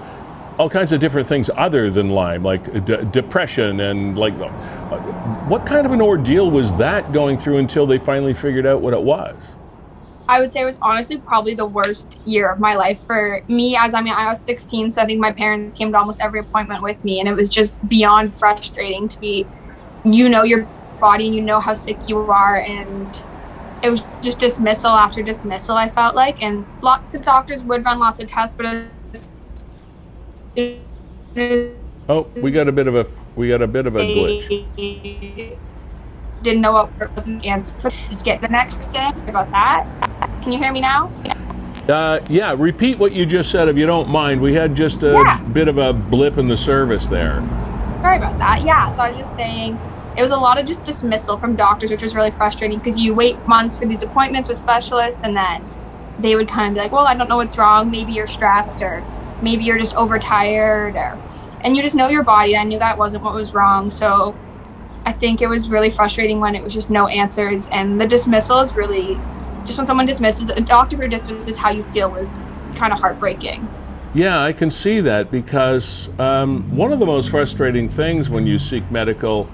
all kinds of different things other than Lyme, like depression and what kind of an ordeal was that going through until they finally figured out what it was? I would say it was honestly probably the worst year of my life for me, I was 16, so I think my parents came to almost every appointment with me, and it was just beyond frustrating to be, your body and you know how sick you are, and it was just dismissal after dismissal, I felt like, and lots of doctors would run lots of tests, but we got a bit of a glitch. Didn't know what was an answer for. Just get the next person about that. Can you hear me now? Yeah, repeat what you just said if you don't mind. We had just a bit of a blip in the service there. Sorry about that. Yeah, so I was just saying it was a lot of just dismissal from doctors, which was really frustrating because you wait months for these appointments with specialists and then they would kind of be like, well, I don't know what's wrong. Maybe you're stressed or maybe you're just overtired and you just know your body. I knew that wasn't what was wrong. So I think it was really frustrating when it was just no answers, and the dismissal is really just when someone dismisses, a doctor who dismisses how you feel was kind of heartbreaking. Yeah, I can see that because one of the most frustrating things when you seek medical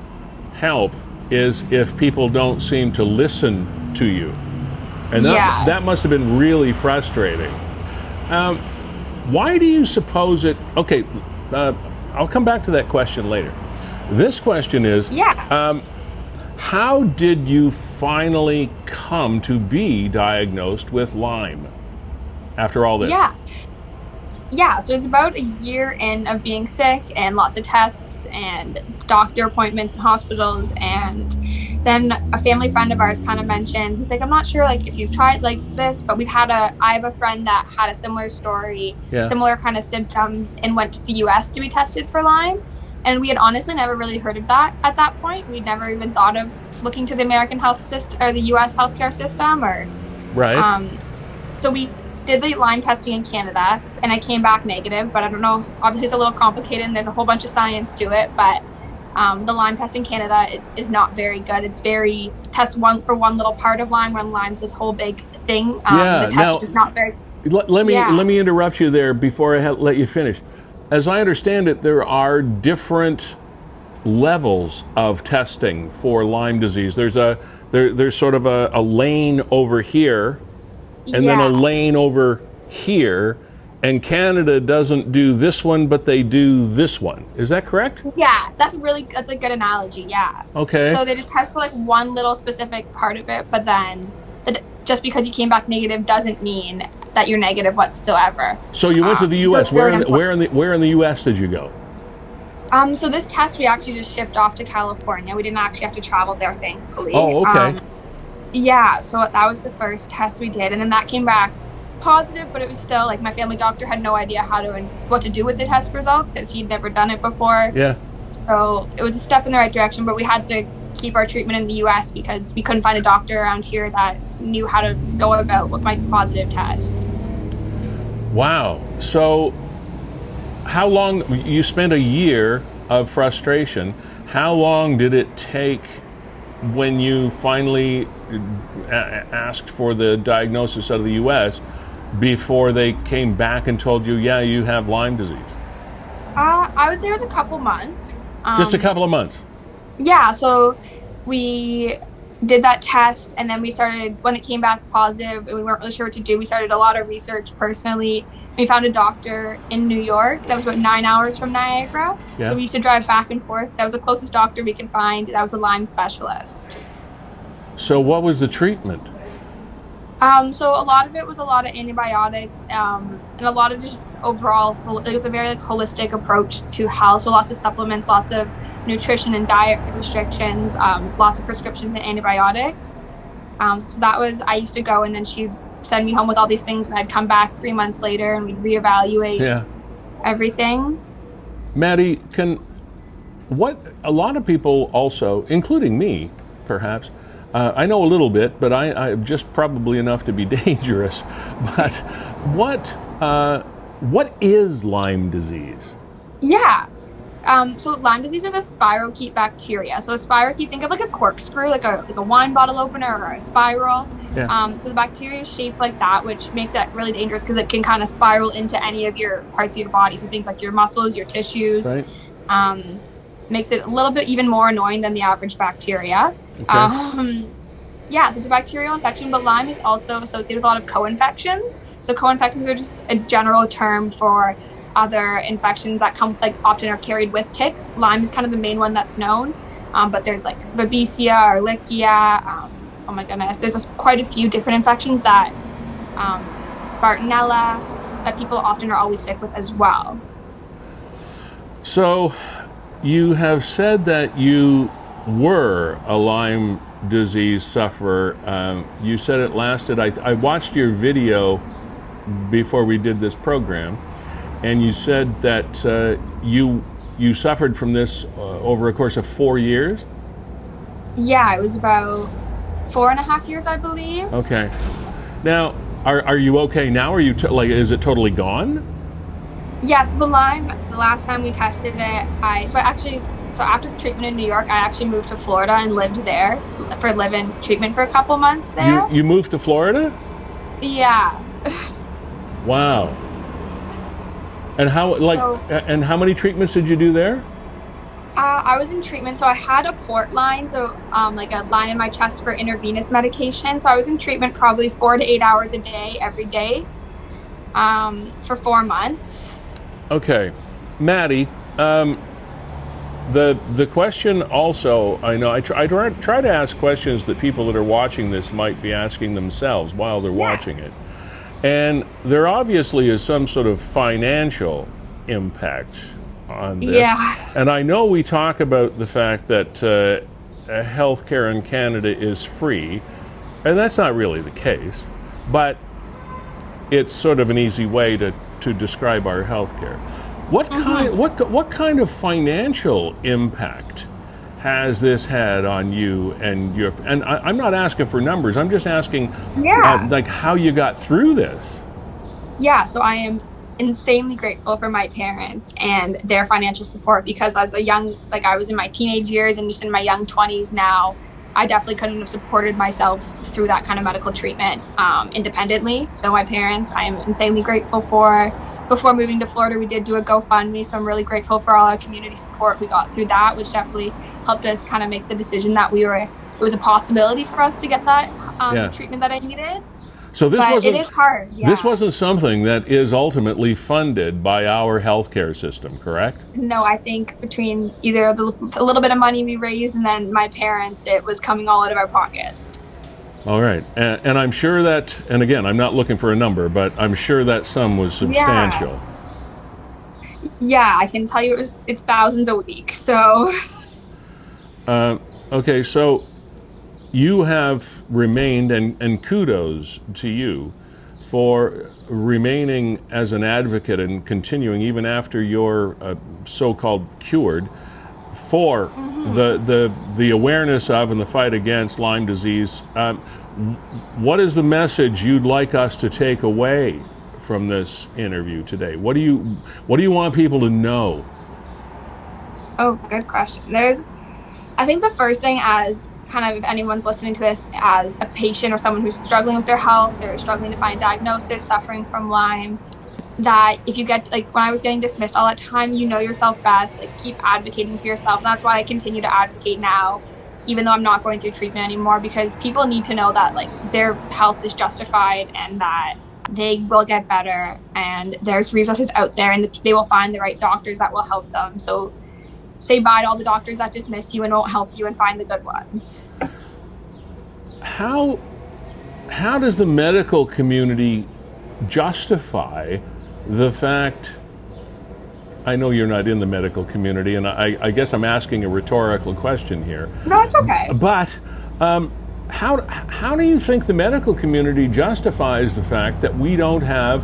help is if people don't seem to listen to you. And that must have been really frustrating. Why do you suppose it... Okay, I'll come back to that question later. This question is, how did you finally come to be diagnosed with Lyme after all this? Yeah, so it's about a year in of being sick and lots of tests and doctor appointments in hospitals. And then a family friend of ours kind of mentioned, he's like, I'm not sure like if you've tried like this, but I have a friend that had a similar story, similar kind of symptoms, and went to the US to be tested for Lyme. And we had honestly never really heard of that at that point. We'd never even thought of looking to the American health system or the US healthcare system so we did the Lyme testing in Canada, and I came back negative, but I don't know, obviously it's a little complicated and there's a whole bunch of science to it, but the Lyme test in Canada is not very good. It's very test for one little part of Lyme when Lyme's this whole big thing. The test is not very... Let me interrupt you there before I let you finish. As I understand it, there are different levels of testing for Lyme disease. There's sort of a lane over here, and then a lane over here, and Canada doesn't do this one, but they do this one. Is that correct? Yeah, that's a good analogy, yeah. Okay. So they just test for like one little specific part of it, but then just because you came back negative doesn't mean that you're negative whatsoever. So you went to the U.S. So where in the U.S. did you go? So this test we actually just shipped off to California. We didn't actually have to travel there, thankfully. Oh, okay. So that was the first test we did, and then that came back positive, but it was still like my family doctor had no idea what to do with the test results because he'd never done it before. Yeah. So it was a step in the right direction, but we had to keep our treatment in the U.S. because we couldn't find a doctor around here that knew how to go about with my positive test. Wow. So how long, you spent a year of frustration. How long did it take when you finally asked for the diagnosis out of the U.S. before they came back and told you, yeah, you have Lyme disease? I would say it was a couple months. Just a couple of months? Yeah, so we did that test, and then we started, when it came back positive and we weren't really sure what to do, we started a lot of research personally. We found a doctor in New York that was about 9 hours from Niagara. Yeah. So we used to drive back and forth. That was the closest doctor we could find. That was a Lyme specialist. So what was the treatment? So a lot of it was a lot of antibiotics, and a lot of just overall, it was a very holistic approach to health. So lots of supplements, lots of nutrition and diet restrictions, lots of prescriptions and antibiotics. So that was, I used to go, and then she'd send me home with all these things, and I'd come back 3 months later and we'd reevaluate everything. Maddie, what a lot of people also, including me, perhaps, I know a little bit, but I'm just probably enough to be dangerous. But what is Lyme disease? Yeah. So Lyme disease is a spirochete bacteria. So a spirochete, think of like a corkscrew, like a wine bottle opener or a spiral. Yeah. So the bacteria is shaped like that, which makes it really dangerous because it can kind of spiral into any of your parts of your body. So things like your muscles, your tissues. Right. Makes it a little bit even more annoying than the average bacteria. Okay. So it's a bacterial infection, but Lyme is also associated with a lot of co-infections. So co-infections are just a general term for other infections that often are carried with ticks. Lyme is kind of the main one that's known, but there's like Babesia or Lichia. Oh my goodness, there's quite a few different infections that Bartonella that people often are always sick with as well. So you have said that you were a Lyme disease sufferer. You said it lasted, I watched your video before we did this program, and you said that you suffered from this over a course of 4 years? Yeah, it was about 4.5 years, I believe. Okay. Now, are you okay now? Are you is it totally gone? Yeah, so the Lyme, the last time we tested it, so after the treatment in New York, I actually moved to Florida and lived there for live-in treatment for a couple months there. You moved to Florida? Yeah. Wow. And So- and how many treatments did you do there? I was in treatment, so I had a port line, so like a line in my chest for intravenous medication. So I was in treatment probably 4 to 8 hours a day, every day, for 4 months. Okay, Maddie. The question also, I know I try to ask questions that people that are watching this might be asking themselves while they're watching it, and there obviously is some sort of financial impact on this. Yeah. And I know we talk about the fact that healthcare in Canada is free, and that's not really the case, but it's sort of an easy way to describe our healthcare. What kind of financial impact has this had on you and your? And I'm not asking for numbers. I'm just asking, like how you got through this. Yeah. So I am insanely grateful for my parents and their financial support, because as a young, like I was in my teenage years and just in my young 20s now, I definitely couldn't have supported myself through that kind of medical treatment independently. So my parents, I am insanely grateful for. Before moving to Florida, we did do a GoFundMe, so I'm really grateful for all our community support we got through that, which definitely helped us kind of make the decision that it was a possibility for us to get that treatment that I needed. So it is hard. Yeah. This wasn't something that is ultimately funded by our healthcare system, correct? No, I think between either a little bit of money we raised and then my parents, it was coming all out of our pockets. All right. And I'm sure that, and again, I'm not looking for a number, but I'm sure that sum was substantial. Yeah, I can tell you it's thousands a week. So. Okay, so you have remained, and kudos to you for remaining as an advocate and continuing even after you're so-called cured for the awareness of and the fight against Lyme disease. What is the message you'd like us to take away from this interview today? What do you want people to know? Oh, good question. I think the first thing, as kind of if anyone's listening to this as a patient or someone who's struggling with their health, they're struggling to find a diagnosis, suffering from Lyme, that if you get, like when I was getting dismissed all that time, you know yourself best, like keep advocating for yourself. And that's why I continue to advocate now, even though I'm not going through treatment anymore, because people need to know that like their health is justified and that they will get better, and there's resources out there and they will find the right doctors that will help them. So say bye to all the doctors that dismiss you and won't help you, and find the good ones. How does the medical community justify the fact, I know you're not in the medical community, and I guess I'm asking a rhetorical question here. No, it's okay. But how do you think the medical community justifies the fact that we don't have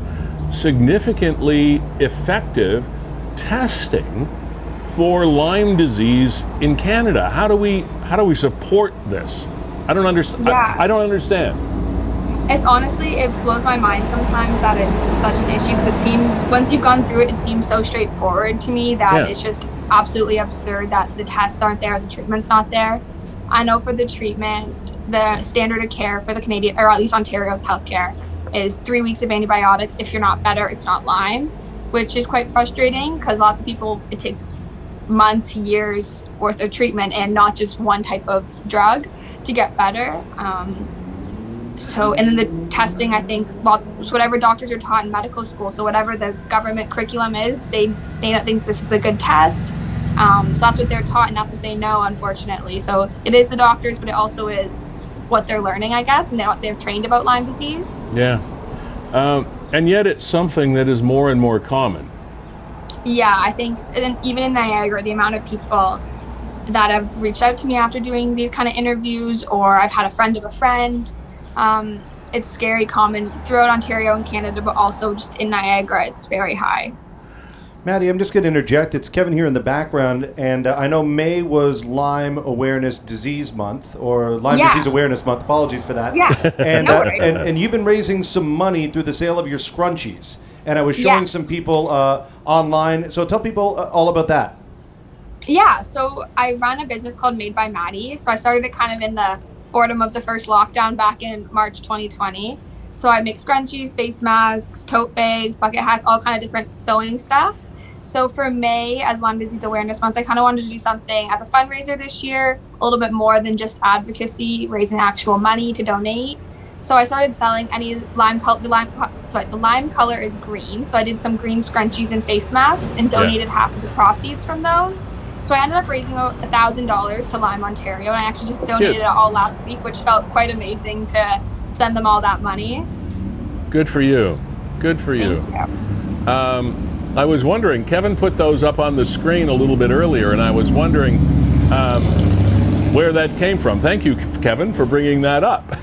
significantly effective testing for Lyme disease in Canada? How do we support this? I don't understand. Yeah. I don't understand. It's honestly, it blows my mind sometimes that it's such an issue, because it seems, once you've gone through it, it seems so straightforward to me that it's just absolutely absurd that the tests aren't there, the treatment's not there. I know for the treatment, the standard of care for the Canadian, or at least Ontario's healthcare, is 3 weeks of antibiotics. If you're not better, it's not Lyme, which is quite frustrating, because lots of people, it takes months, years worth of treatment and not just one type of drug to get better. So, and then the testing, I think whatever doctors are taught in medical school, so whatever the government curriculum is, they don't think this is the good test. So that's what they're taught and that's what they know, unfortunately. So it is the doctors, but it also is what they're learning, I guess, and they're trained about Lyme disease. Yeah. And yet it's something that is more and more common. Yeah, I think, and even in Niagara, the amount of people that have reached out to me after doing these kind of interviews, or I've had a friend of a friend, it's scary common throughout Ontario and Canada, but also just in Niagara, it's very high. Maddie, I'm just going to interject. It's Kevin here in the background, and I know May was Lyme Awareness Disease Month, or Lyme Disease Awareness Month. Apologies for that. Yeah, and, no worries. and you've been raising some money through the sale of your scrunchies, and I was showing some people online. So tell people all about that. Yeah, so I run a business called Made by Maddie. So I started it kind of in the boredom of the first lockdown back in March 2020. So I make scrunchies, face masks, tote bags, bucket hats, all kind of different sewing stuff. So for May, as Lyme Disease Awareness Month, I kind of wanted to do something as a fundraiser this year, a little bit more than just advocacy, raising actual money to donate. So I started selling any Lyme color. The Lyme color is green. So I did some green scrunchies and face masks and donated half of the proceeds from those. So I ended up raising $1,000 to Lyme, Ontario, and I actually just donated it all last week, which felt quite amazing to send them all that money. Good for you. Good for you. I was wondering, Kevin put those up on the screen a little bit earlier, and I was wondering where that came from. Thank you, Kevin, for bringing that up.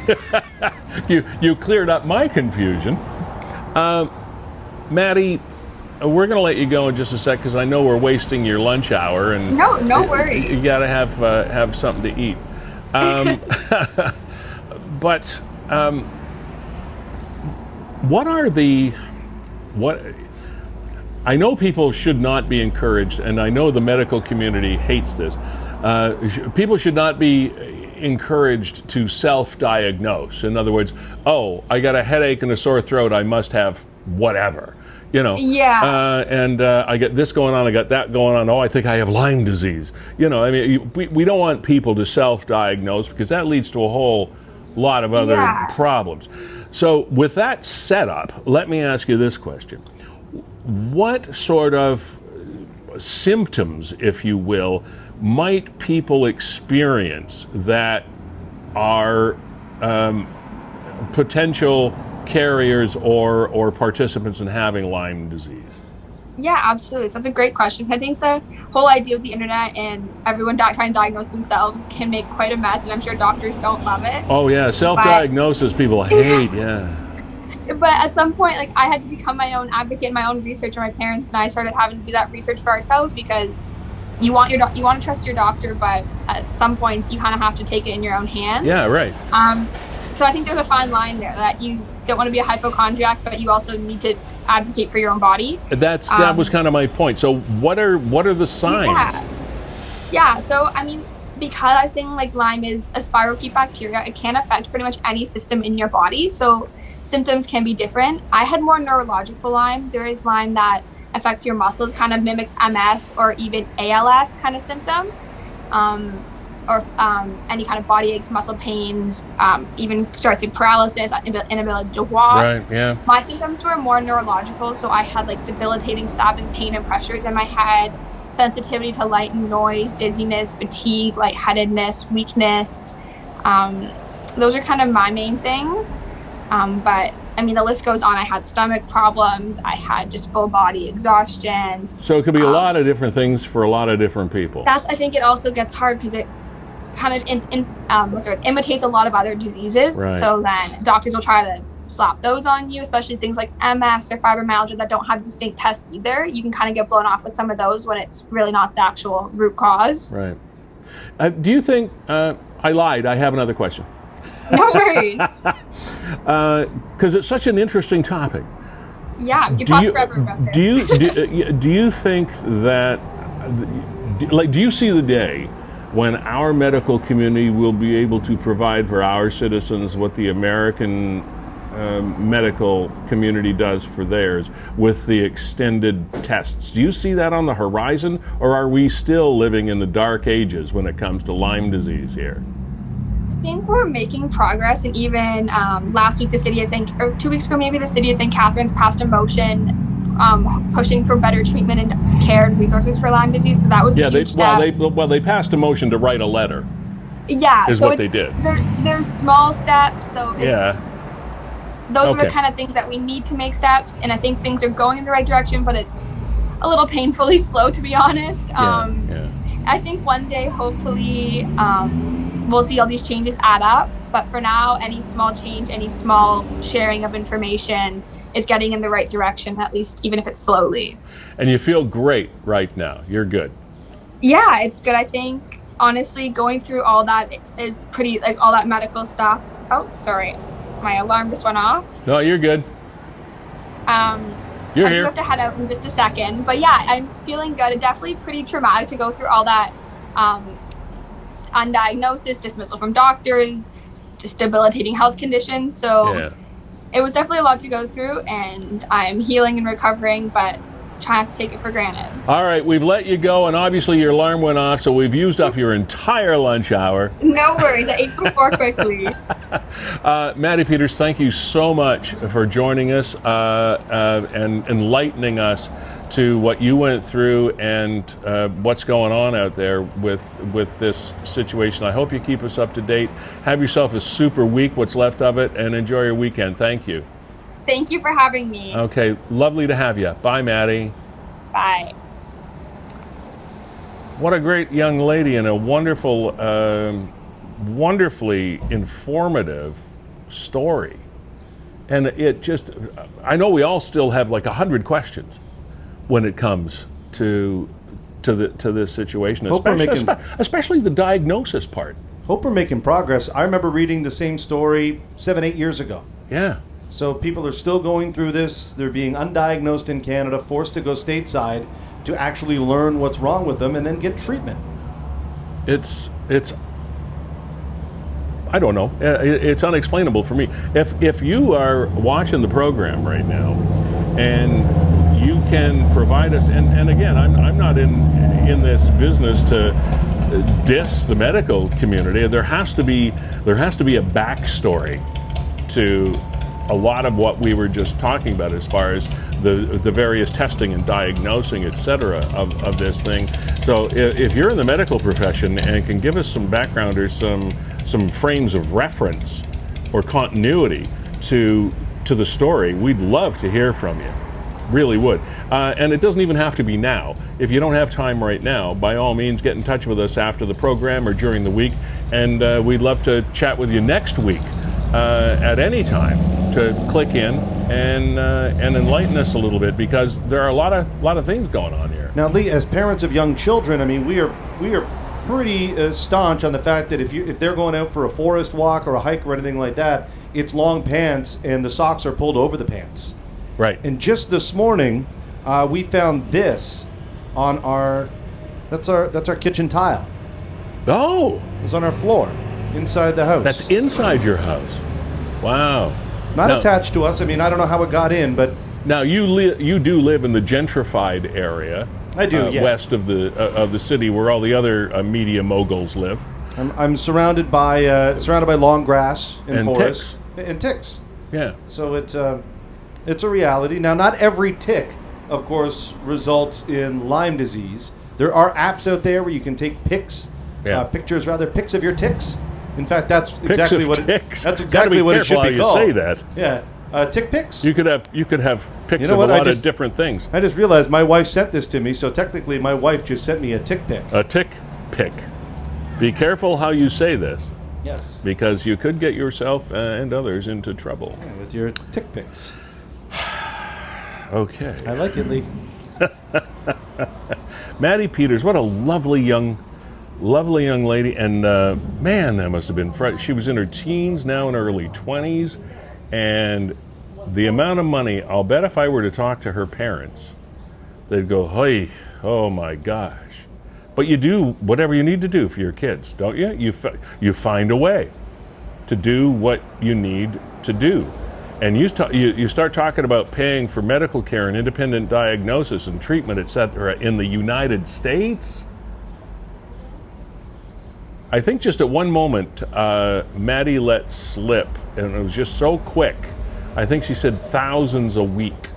You cleared up my confusion. Maddie, we're going to let you go in just a sec because I know we're wasting your lunch hour, and no worries. You got to have something to eat. But what? I know people should not be encouraged, and I know the medical community hates this. People should not be encouraged to self-diagnose. In other words, oh, I got a headache and a sore throat, I must have whatever. And I got this going on, I got that going on, oh, I think I have Lyme disease. We don't want people to self-diagnose because that leads to a whole lot of other problems. So with that setup, let me ask you this question. What sort of symptoms, if you will, might people experience that are potential carriers or participants in having Lyme disease? Yeah, absolutely. So that's a great question. I think the whole idea of the internet and everyone trying to diagnose themselves can make quite a mess, and I'm sure doctors don't love it. Oh yeah, self-diagnosis people hate, yeah. But at some point, I had to become my own advocate, my own researcher. My parents and I started having to do that research for ourselves because you want to trust your doctor, but at some points you kind of have to take it in your own hands. Yeah, right. So I think there's a fine line there that you don't want to be a hypochondriac, but you also need to advocate for your own body. That was kind of my point. So what are the signs? Yeah. So because I was saying Lyme is a spirochete bacteria, it can affect pretty much any system in your body. So symptoms can be different. I had more neurological Lyme. There is Lyme that affects your muscles, kind of mimics MS or even ALS kind of symptoms, or any kind of body aches, muscle pains, even stress paralysis, inability to walk. Right, yeah. My symptoms were more neurological, so I had debilitating stabbing pain and pressures in my head, sensitivity to light and noise, dizziness, fatigue, lightheadedness, weakness. Those are kind of my main things. But the list goes on. I had stomach problems. I had just full body exhaustion. So it could be a lot of different things for a lot of different people. I think it also gets hard because it kind of imitates a lot of other diseases. Right. So then doctors will try to slap those on you, especially things like MS or fibromyalgia that don't have distinct tests either. You can kind of get blown off with some of those when it's really not the actual root cause. Right. Do you think, I lied, I have another question. No worries. Because it's such an interesting topic. Yeah, we could talk forever about it. Do you think that, do you see the day when our medical community will be able to provide for our citizens what the American medical community does for theirs with the extended tests? Do you see that on the horizon, or are we still living in the dark ages when it comes to Lyme disease here? I think we're making progress, and even last week the city of St. or 2 weeks ago maybe the city of St. Catharines passed a motion pushing for better treatment and care and resources for Lyme disease. So that was a huge step. They passed a motion to write a letter. Yeah, is so what they did. There's small steps, so those are the kind of things that we need to make steps, and I think things are going in the right direction, but it's a little painfully slow, to be honest. I think one day, hopefully, we'll see all these changes add up, but for now, any small change, any small sharing of information is getting in the right direction, at least even if it's slowly. And you feel great right now. You're good. Yeah, it's good. I think, honestly, going through all that is pretty, all that medical stuff. Oh, sorry. My alarm just went off. No, you're good. I do have to head out in just a second. But yeah, I'm feeling good. It's definitely pretty traumatic to go through all that undiagnosis, dismissal from doctors, just debilitating health conditions. So it was definitely a lot to go through, and I'm healing and recovering, but try not to take it for granted. All right, we've let you go, and obviously your alarm went off, so we've used up your entire lunch hour. No worries, I ate before quickly. Maddie Peters, thank you so much for joining us and enlightening us to what you went through and what's going on out there with this situation. I hope you keep us up to date. Have yourself a super week, what's left of it, and enjoy your weekend. Thank you. Thank you for having me. Okay, lovely to have you. Bye, Maddie. Bye. What a great young lady and a wonderful, wonderfully informative story. And it just, I know we all still have like 100 questions when it comes to this situation, especially the diagnosis part. Hope we're making progress. I remember reading the same story 7-8 years ago. Yeah. So people are still going through this. They're being undiagnosed in Canada, forced to go stateside to actually learn what's wrong with them and then get treatment. It's I don't know. It's unexplainable for me. If you are watching the program right now and you can provide us, and again, I'm not in this business to diss the medical community. There has to be a backstory to a lot of what we were just talking about as far as the various testing and diagnosing, et cetera, of this thing. So if you're in the medical profession and can give us some background or some frames of reference or continuity to the story, we'd love to hear from you. Really would. And it doesn't even have to be now. If you don't have time right now, by all means, get in touch with us after the program or during the week, and we'd love to chat with you next week at any time to click in and enlighten us a little bit, because there are a lot of things going on here. Now, Lee, as parents of young children, I mean, we are pretty staunch on the fact that if they're going out for a forest walk or a hike or anything like that, it's long pants and the socks are pulled over the pants. Right. And just this morning, we found this on that's our kitchen tile. Oh, It's on our floor inside the house. that's inside your house. Wow. Not Now- attached to us. I mean, I don't know how it got in, but Now you do live in the gentrified area. I do, yeah. West of the city, where all the other media moguls live. I'm surrounded by long grass and forest and ticks. Yeah. So it's a reality. Now, not every tick, of course, results in Lyme disease. There are apps out there where you can take pics of your ticks. In fact, that's exactly what it should be called. You say that. Yeah, tick pics. You could have pics You know of what? a lot of different things. I just realized my wife sent this to me, so technically my wife just sent me a tick pic. A tick pic. Be careful how you say this, Yes. because you could get yourself and others into trouble. Yeah, with your tick pics. Okay. I like it, Lee. Maddie Peters, what a lovely young lady, and man, that must have been she was in her teens, now in her early 20s, and the amount of money, I'll bet if I were to talk to her parents, they'd go, hey, oh my gosh. But you do whatever you need to do for your kids, don't you? You find a way to do what you need to do. And you start talking about paying for medical care and independent diagnosis and treatment, et cetera, in the United States. I think just at one moment, Maddie let slip, and it was just so quick. I think she said thousands a week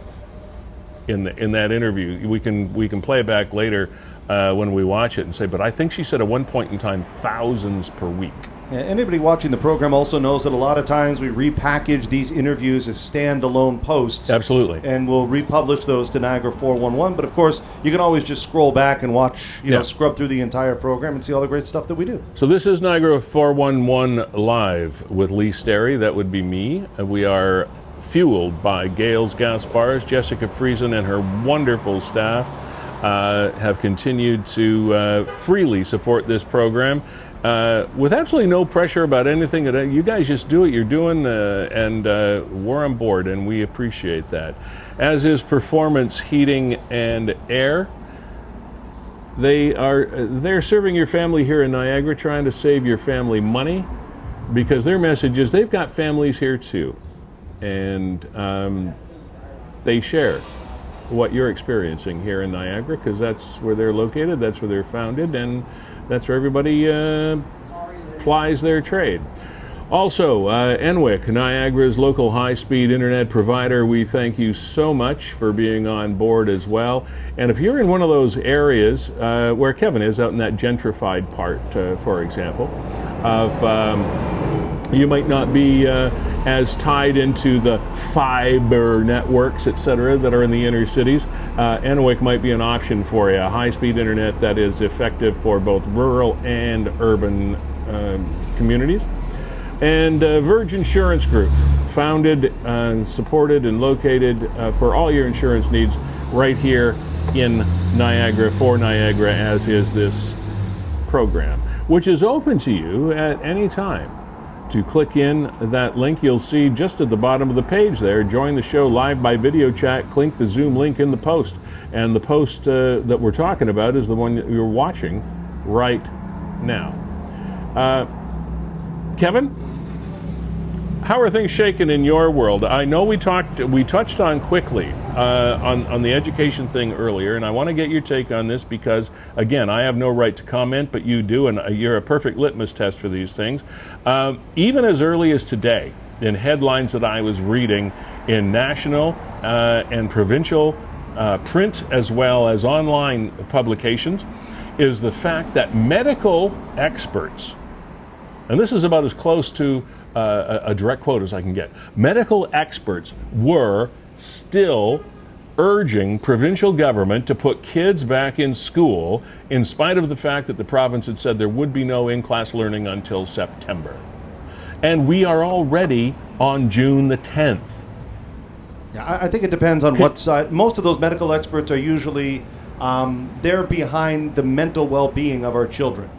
in that interview. We can play it back later when we watch it and say, but I think she said at one point in time, thousands per week. Yeah, anybody watching the program also knows that a lot of times we repackage these interviews as standalone posts. Absolutely. And we'll republish those to Niagara 411. But of course, you can always just scroll back and watch, scrub through the entire program and see all the great stuff that we do. So this is Niagara 411 Live with Lee Sterry. That would be me. We are fueled by Gales Gas Bars. Jessica Friesen and her wonderful staff have continued to freely support this program. With absolutely no pressure about anything. You guys just do what you're doing, and we're on board, and we appreciate that. As is Performance Heating and Air. They're serving your family here in Niagara, trying to save your family money, because their message is they've got families here too. and they share what you're experiencing here in Niagara, because that's where they're located, that's where they're founded, and that's where everybody plies their trade. Also, NWIC, Niagara's local high-speed internet provider, we thank you so much for being on board as well. And if you're in one of those areas where Kevin is, out in that gentrified part, for example, of you might not be as tied into the fiber networks, etc., that are in the inner cities, NWIC might be an option for you. High-speed internet that is effective for both rural and urban communities. And Verge Insurance Group, founded, supported, and located for all your insurance needs right here in Niagara, for Niagara, as is this program, which is open to you at any time. To click in that link, you'll see just at the bottom of the page there, join the show live by video chat, click the Zoom link in the post. And the post that we're talking about is the one that you're watching right now. Kevin, how are things shaking in your world? I know we touched on quickly on the education thing earlier, and I want to get your take on this because, again, I have no right to comment, but you do, and you're a perfect litmus test for these things. Even as early as today, in headlines that I was reading in national and provincial print as well as online publications, is the fact that medical experts, and this is about as close to a direct quote as I can get, medical experts were still urging provincial government to put kids back in school in spite of the fact that the province had said there would be no in-class learning until September. And we are already on June the 10th. Yeah, I think it depends on what side. Most of those medical experts are usually, they're behind the mental well-being of our children.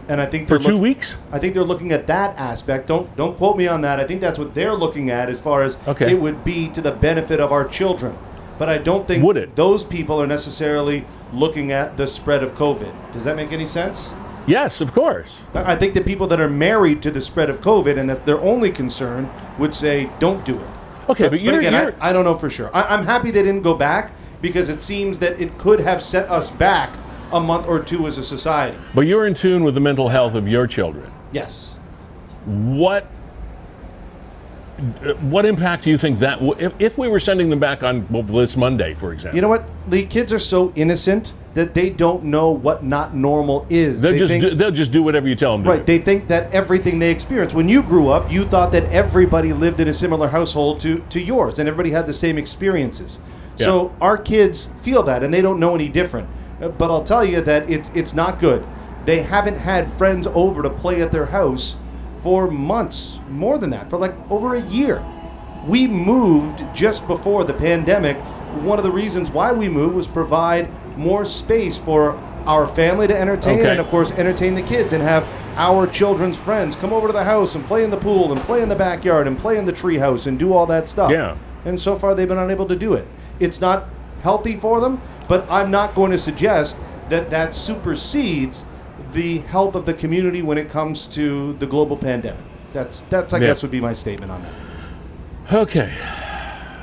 And I think for 2 weeks? I think they're looking at that aspect. Don't quote me on that. I think that's what they're looking at as far as it would be to the benefit of our children. But I don't think those people are necessarily looking at the spread of COVID. Does that make any sense? Yes, of course. I think the people that are married to the spread of COVID and that's their only concern would say, don't do it. Okay, but again, I don't know for sure. I'm happy they didn't go back because it seems that it could have set us back a month or two as a society. But you're in tune with the mental health of your children. Yes. What impact do you think that if we were sending them back on this Monday, for example? You know what? The kids are so innocent that they don't know what not normal is. They'll just do whatever you tell them to. Right. They think that everything they experience. When you grew up, you thought that everybody lived in a similar household to yours, and everybody had the same experiences. Yeah. So our kids feel that, and they don't know any different. But I'll tell you that it's not good. They haven't had friends over to play at their house for months, more than that, for like over a year. We moved just before the pandemic. One of the reasons why we moved was provide more space for our family to entertain and, of course, entertain the kids and have our children's friends come over to the house and play in the pool and play in the backyard and play in the tree house and do all that stuff. Yeah. And so far they've been unable to do it. It's not healthy for them, but I'm not going to suggest that supersedes the health of the community when it comes to the global pandemic. That's I guess would be my statement on that. Okay.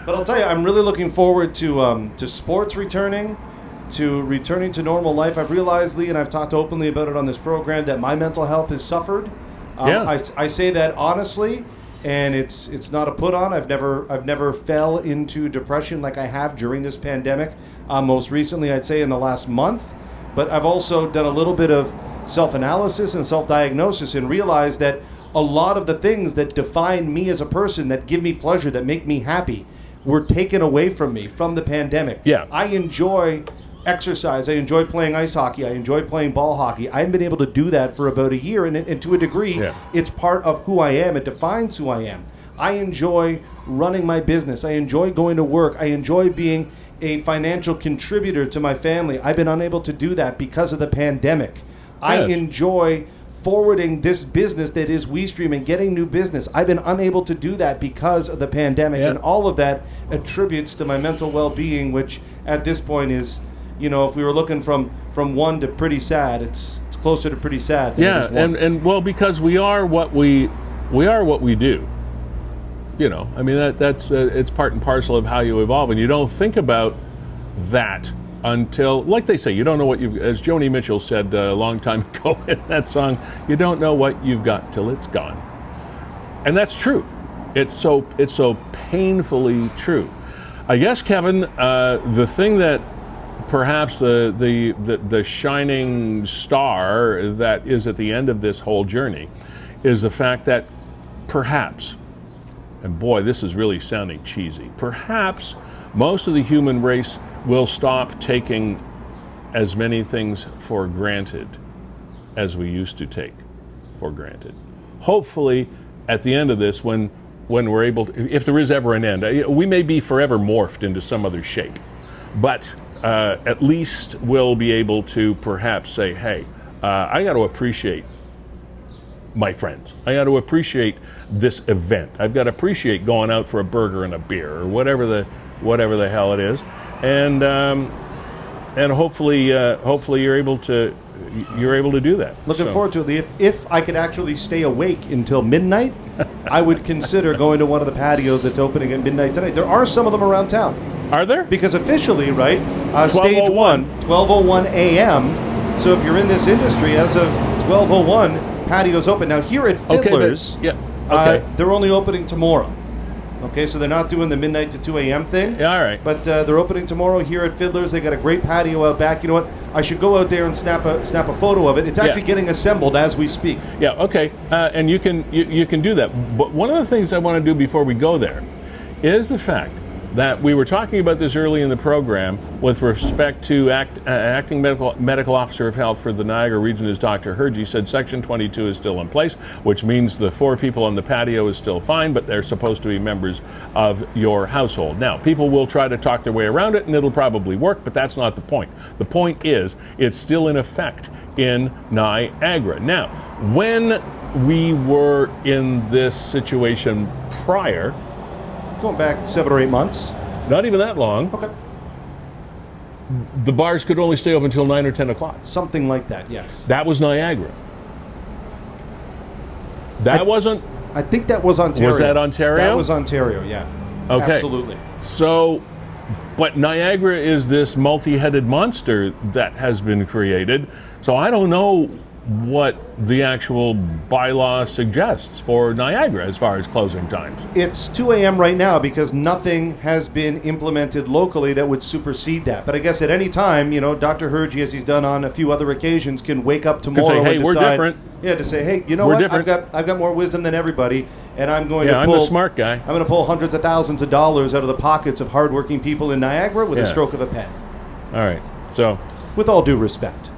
But I'll tell you, I'm really looking forward to sports returning, to returning to normal life. I've realized, Lee, and I've talked openly about it on this program, that my mental health has suffered. I say that honestly, and it's not a put on. I've never fell into depression like I have during this pandemic. Most recently, I'd say in the last month. But I've also done a little bit of self-analysis and self-diagnosis and realized that a lot of the things that define me as a person, that give me pleasure, that make me happy, were taken away from me from the pandemic. Yeah. I enjoy exercise. I enjoy playing ice hockey. I enjoy playing ball hockey. I haven't been able to do that for about a year, and to a degree, it's part of who I am. It defines who I am. I enjoy running my business. I enjoy going to work. I enjoy being a financial contributor to my family. I've been unable to do that because of the pandemic. Yes. I enjoy forwarding this business that is WeeStream and getting new business. I've been unable to do that because of the pandemic, and all of that attributes to my mental well-being, which at this point is, if we were looking from one to pretty sad, it's closer to pretty sad than it is one. and well, because we are what we do. You know, I mean, that's it's part and parcel of how you evolve, and you don't think about that until, like they say, you don't know what you've, as Joni Mitchell said a long time ago in that song, you don't know what you've got till it's gone. And that's true. It's so painfully true. I guess, Kevin, the thing that perhaps the shining star that is at the end of this whole journey is the fact that perhaps, and boy, this is really sounding cheesy, perhaps most of the human race will stop taking as many things for granted as we used to take for granted. Hopefully, at the end of this, when we're able to, if there is ever an end, we may be forever morphed into some other shape, but at least we'll be able to perhaps say, hey, I got to appreciate my friends. I got to appreciate this event. I've got to appreciate going out for a burger and a beer or whatever the hell it is, and hopefully you're able to do that. Looking forward to it. If I could actually stay awake until midnight, I would consider going to one of the patios that's opening at midnight tonight. There are some of them around town. Are there? Because officially, right, stage 1, 12:01 a.m. So if you're in this industry, as of 12:01, patios open. Now here at Fiddler's, they're only opening tomorrow. Okay, so they're not doing the midnight to 2 a.m. thing. Yeah, all right. But they're opening tomorrow here at Fiddler's. They got a great patio out back. You know what? I should go out there and snap a photo of it. It's actually getting assembled as we speak. Yeah, okay. And you can do that. But one of the things I want to do before we go there is the fact that we were talking about this early in the program with respect to acting medical officer of health for the Niagara region is Dr. Hergy said Section 22 is still in place, which means the 4 people on the patio is still fine, but they're supposed to be members of your household. Now, people will try to talk their way around it, and it'll probably work, but that's not the point. The point is it's still in effect in Niagara. Now, when we were in this situation prior, going back 7 or 8 months. Not even that long. Okay. The bars could only stay open until 9 or 10 o'clock. Something like that, yes. That was Niagara. I think that was Ontario. Was that Ontario? That was Ontario, yeah. Okay. Absolutely. So, but Niagara is this multi-headed monster that has been created. So I don't know what the actual bylaw suggests for Niagara as far as closing times. It's 2 a.m. right now because nothing has been implemented locally that would supersede that. But I guess at any time, you know, Dr. Hergy, as he's done on a few other occasions, can wake up tomorrow say, hey, and we're decide, different. Yeah, to say, hey, you know We're what? different. I've got more wisdom than everybody, and I'm going to I'm pull. the smart guy. I'm going to pull hundreds of thousands of dollars out of the pockets of hardworking people in Niagara with a stroke of a pen. All right. So, with all due respect.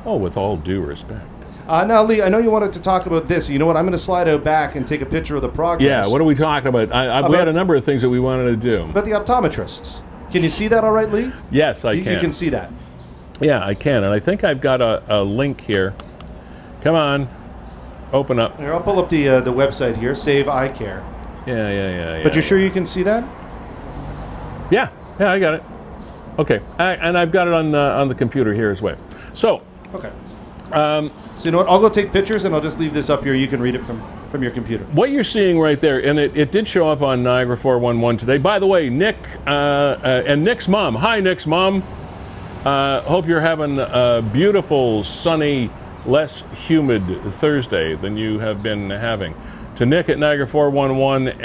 Oh, with all due respect. Now, Lee, I know you wanted to talk about this. You know what? I'm going to slide out back and take a picture of the progress. Yeah, what are we talking about? We had a number of things that we wanted to do. But the optometrists. Can you see that all right, Lee? Yes, I can. You can see that. Yeah, I can. And I think I've got a link here. Come on. Open up. Here, I'll pull up the website here, Save Eye Care. Yeah. But you're sure you can see that? Yeah, I got it. Okay, and I've got it on the computer here as well. So. Okay. So you know what? I'll go take pictures and I'll just leave this up here. You can read it from your computer. What you're seeing right there, and it did show up on Niagara 411 today. By the way, Nick and Nick's mom. Hi, Nick's mom. Hope you're having a beautiful, sunny, less humid Thursday than you have been having. To Nick at Niagara 411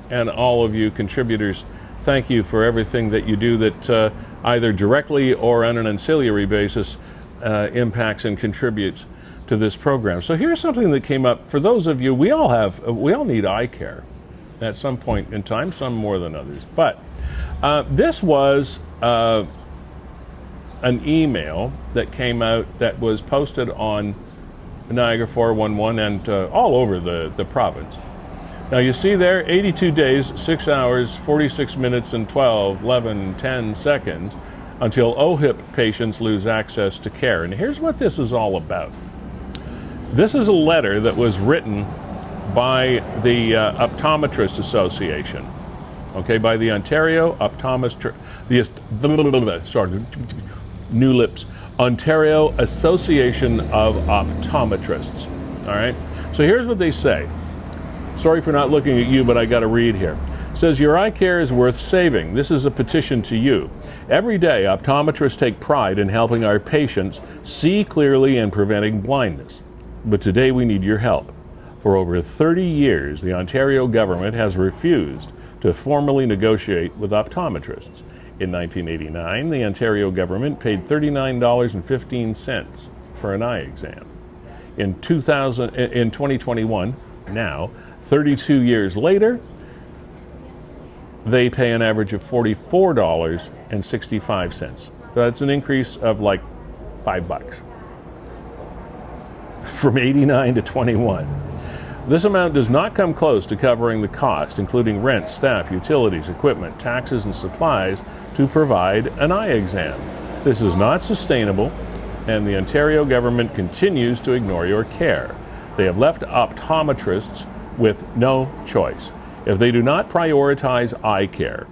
and all of you contributors, thank you for everything that you do that either directly or on an ancillary basis impacts and contributes to this program. So here's something that came up for those of you. We all need eye care at some point in time, some more than others. But this was an email that came out that was posted on Niagara 411 and all over the province. Now you see there, 82 days, 6 hours, 46 minutes, and 10 seconds until OHIP patients lose access to care. And here's what this is all about. This is a letter that was written by the Optometrists Association, okay, by the Ontario New Lips, Ontario Association of Optometrists, all right? So here's what they say. Sorry for not looking at you, but I got to read here. It says, your eye care is worth saving. This is a petition to you. Every day, optometrists take pride in helping our patients see clearly and preventing blindness. But today we need your help. For over 30 years, the Ontario government has refused to formally negotiate with optometrists. In 1989, the Ontario government paid $39.15 for an eye exam. In 2021, now, 32 years later, they pay an average of $44.65. So that's an increase of like $5 from 89 to 21. This amount does not come close to covering the cost, including rent, staff, utilities, equipment, taxes, and supplies to provide an eye exam. This is not sustainable, and the Ontario government continues to ignore your care. They have left optometrists with no choice. If they do not prioritize eye care,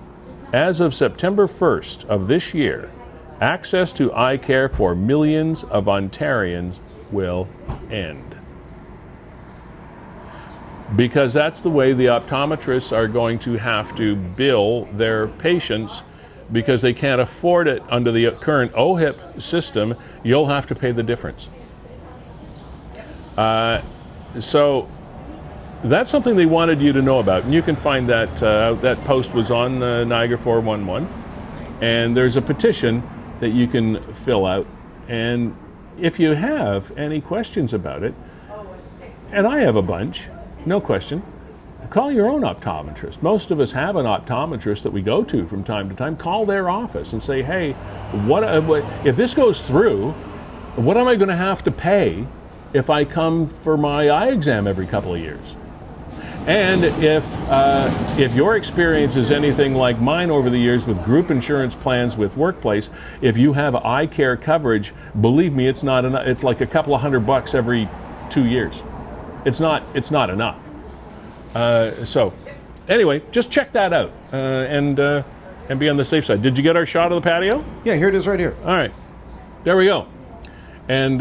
as of September 1st of this year, access to eye care for millions of Ontarians will end. Because that's the way the optometrists are going to have to bill their patients, because they can't afford it under the current OHIP system. You'll have to pay the difference. So that's something they wanted you to know about, and you can find that that post was on Niagara 411, and there's a petition that you can fill out. And if you have any questions about it, and I have a bunch, no question, call your own optometrist. Most of us have an optometrist that we go to from time to time. Call their office and say, hey, what if this goes through, what am I going to have to pay if I come for my eye exam every couple of years? And if your experience is anything like mine over the years with group insurance plans with workplace, if you have eye care coverage, believe me, it's not enough. It's like a couple of $100 every 2 years. It's not enough. So anyway, just check that out and be on the safe side. Did you get our shot of the patio? Yeah, here it is right here. All right, there we go. And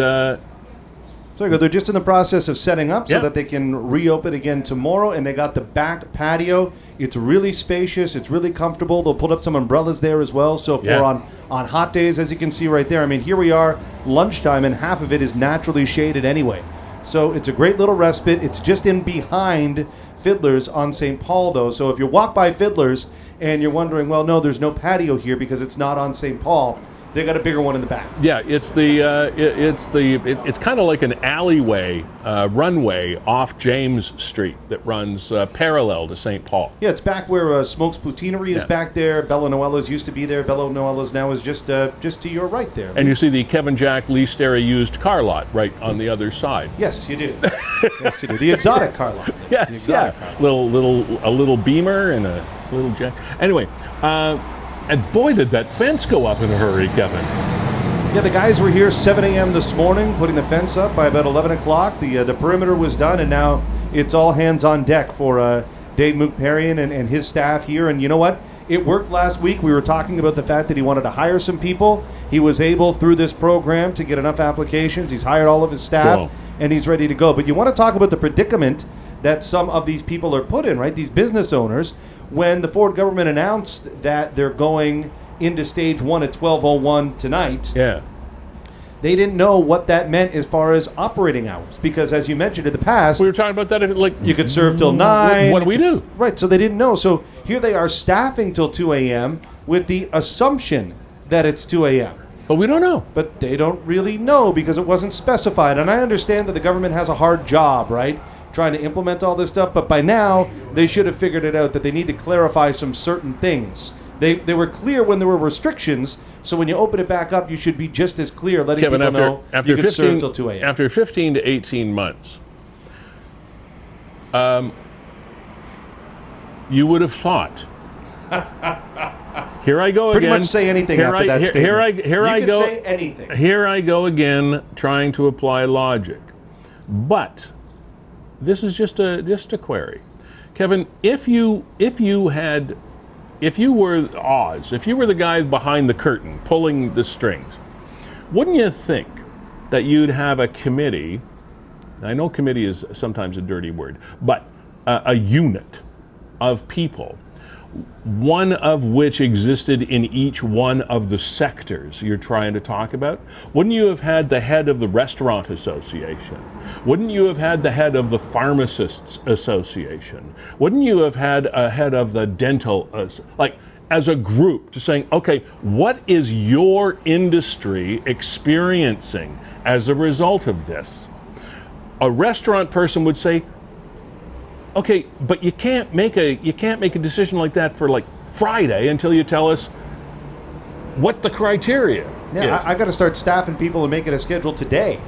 so they're just in the process of setting up so Yeah. that they can reopen again tomorrow, and they got the back patio. It's really spacious. It's really comfortable. They'll put up some umbrellas there as well. So if Yeah. we're on hot days, as you can see right there, I mean, here we are, lunchtime, and half of it is naturally shaded anyway. So it's a great little respite. It's just in behind Fiddler's on St. Paul, though. So if you walk by Fiddler's and you're wondering, well, no, there's no patio here because it's not on St. Paul, they got a bigger one in the back. yeah, it's kind of like an alleyway, runway off James Street that runs parallel to St. Paul. Yeah, it's back where Smoke's Poutineery is Yeah. back there. Bella Noella's used to be there. Bella Noella's now is just to your right there. And you see the Kevin Jack Lee Sterry used car lot right on the other side. Yes, you do. Yes, you do. The exotic car lot. The Yes, yeah. exotic car lot. A little Beamer and a little Jack. Anyway, and boy, did that fence go up in a hurry, Kevin. Yeah, the guys were here 7 a.m. this morning, putting the fence up by about 11 o'clock. The perimeter was done, and now it's all hands on deck for Dave Moukparian and his staff here. And you know what? It worked last week. We were talking about the fact that he wanted to hire some people. He was able, through this program, to get enough applications. He's hired all of his staff, Cool. and he's ready to go. But you want to talk about the predicament that some of these people are put in, right? These business owners, when the Ford government announced that they're going into stage 1 at 12:01 tonight, Yeah. they didn't know what that meant as far as operating hours. Because as you mentioned in the past, We were talking about that. you could serve till 9. What do we do? Right, so they didn't know. So here they are staffing till 2 a.m. with the assumption that it's 2 a.m. But we don't know. But they don't really know because it wasn't specified. And I understand that the government has a hard job, right, trying to implement all this stuff. But by now, they should have figured it out that they need to clarify some certain things. They were clear when there were restrictions, so when you open it back up, you should be just as clear, letting Kevin, people know you can serve till 2 a.m. After 15 to 18 months, you would have thought. Here I go Pretty again. much say anything Here after that Here statement. you You can go. say anything. Here I go again, trying to apply logic. But this is just a query, Kevin. If you were Oz, if you were the guy behind the curtain pulling the strings, wouldn't you think that you'd have a committee? I know committee is sometimes a dirty word, but a unit of people, one of which existed in each one of the sectors you're trying to talk about? Wouldn't you have had the head of the Restaurant Association? Wouldn't you have had the head of the Pharmacists Association? Wouldn't you have had a head of the Dental, as a group, to saying, okay, what is your industry experiencing as a result of this? A restaurant person would say, okay, but you can't make a decision like that for like Friday until you tell us what the criteria is. I got to start staffing people and making a schedule today.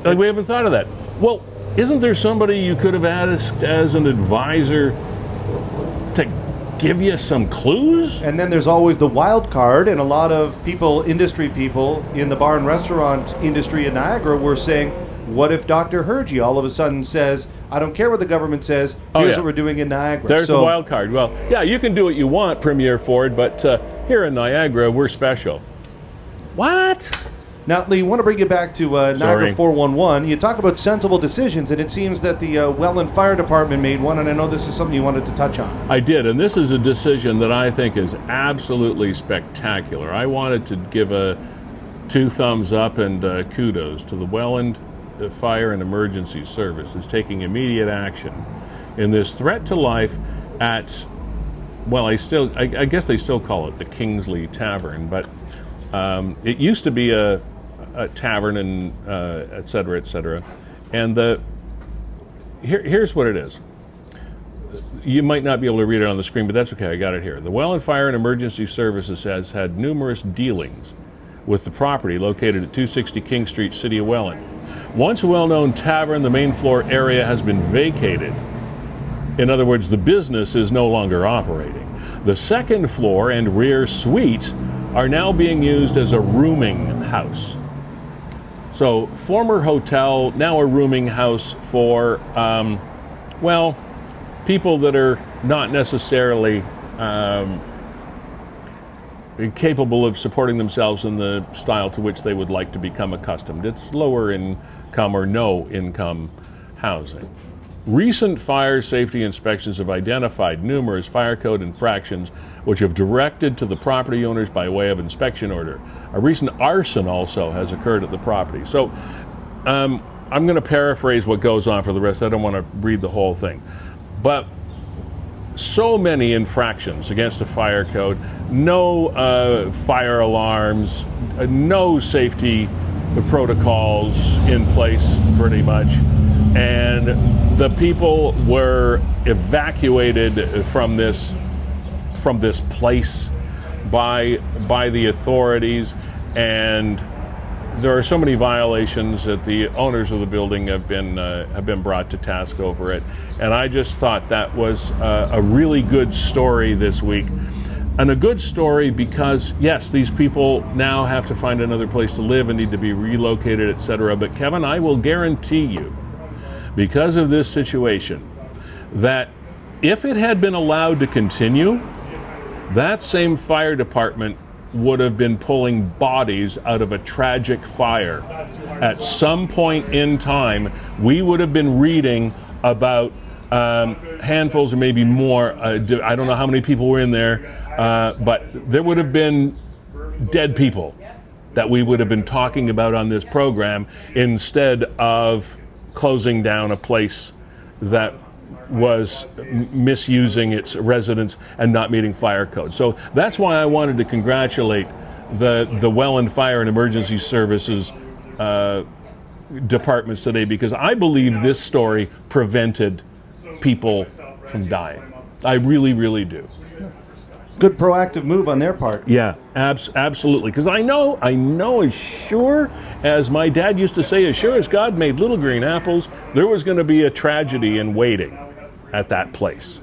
Like, we haven't thought of that. Well, isn't there somebody you could have asked as an advisor to give you some clues? And then there's always the wild card, and a lot of industry people in the bar and restaurant industry in Niagara were saying, what if Dr. Hergy all of a sudden says, I don't care what the government says, here's what we're doing in Niagara. There's the wild card. Well, yeah, you can do what you want, Premier Ford, but here in Niagara, we're special. What? Now, Lee, I want to bring you back to Niagara 411. You talk about sensible decisions, and it seems that the Welland Fire Department made one, and I know this is something you wanted to touch on. I did, and this is a decision that I think is absolutely spectacular. I wanted to give 2 thumbs up and kudos to the Welland Fire and Emergency Service is taking immediate action in this threat to life at, well, I guess they still call it the Kingsley Tavern, but it used to be a tavern and et cetera, and here's what it is. You might not be able to read it on the screen, but that's okay, I got it here. The Welland Fire and Emergency Services has had numerous dealings with the property located at 260 King Street, City of Welland. Once a well-known tavern, the main floor area has been vacated. In other words, the business is no longer operating. The second floor and rear suites are now being used as a rooming house. So, former hotel, now a rooming house for, people that are not necessarily capable of supporting themselves in the style to which they would like to become accustomed. It's lower income or no income housing. Recent fire safety inspections have identified numerous fire code infractions which have directed to the property owners by way of inspection order. A recent arson also has occurred at the property. So I'm going to paraphrase what goes on for the rest. I don't want to read the whole thing. But so many infractions against the fire code, no fire alarms, no safety protocols in place pretty much, and the people were evacuated from this place by the authorities, and there are so many violations that the owners of the building have been brought to task over it. And I just thought that was a really good story this week. And a good story because, yes, these people now have to find another place to live and need to be relocated, etc. But Kevin, I will guarantee you, because of this situation, that if it had been allowed to continue, that same fire department would have been pulling bodies out of a tragic fire. At some point in time, we would have been reading about handfuls or maybe more, I don't know how many people were in there, but there would have been dead people that we would have been talking about on this program instead of closing down a place that was misusing its residents and not meeting fire code. So that's why I wanted to congratulate the Welland Fire and Emergency Services departments today, because I believe this story prevented people from dying. I really, really do. Good proactive move on their part. Yeah, absolutely. Because I know as sure as my dad used to say, as sure as God made little green apples, there was going to be a tragedy in waiting at that place.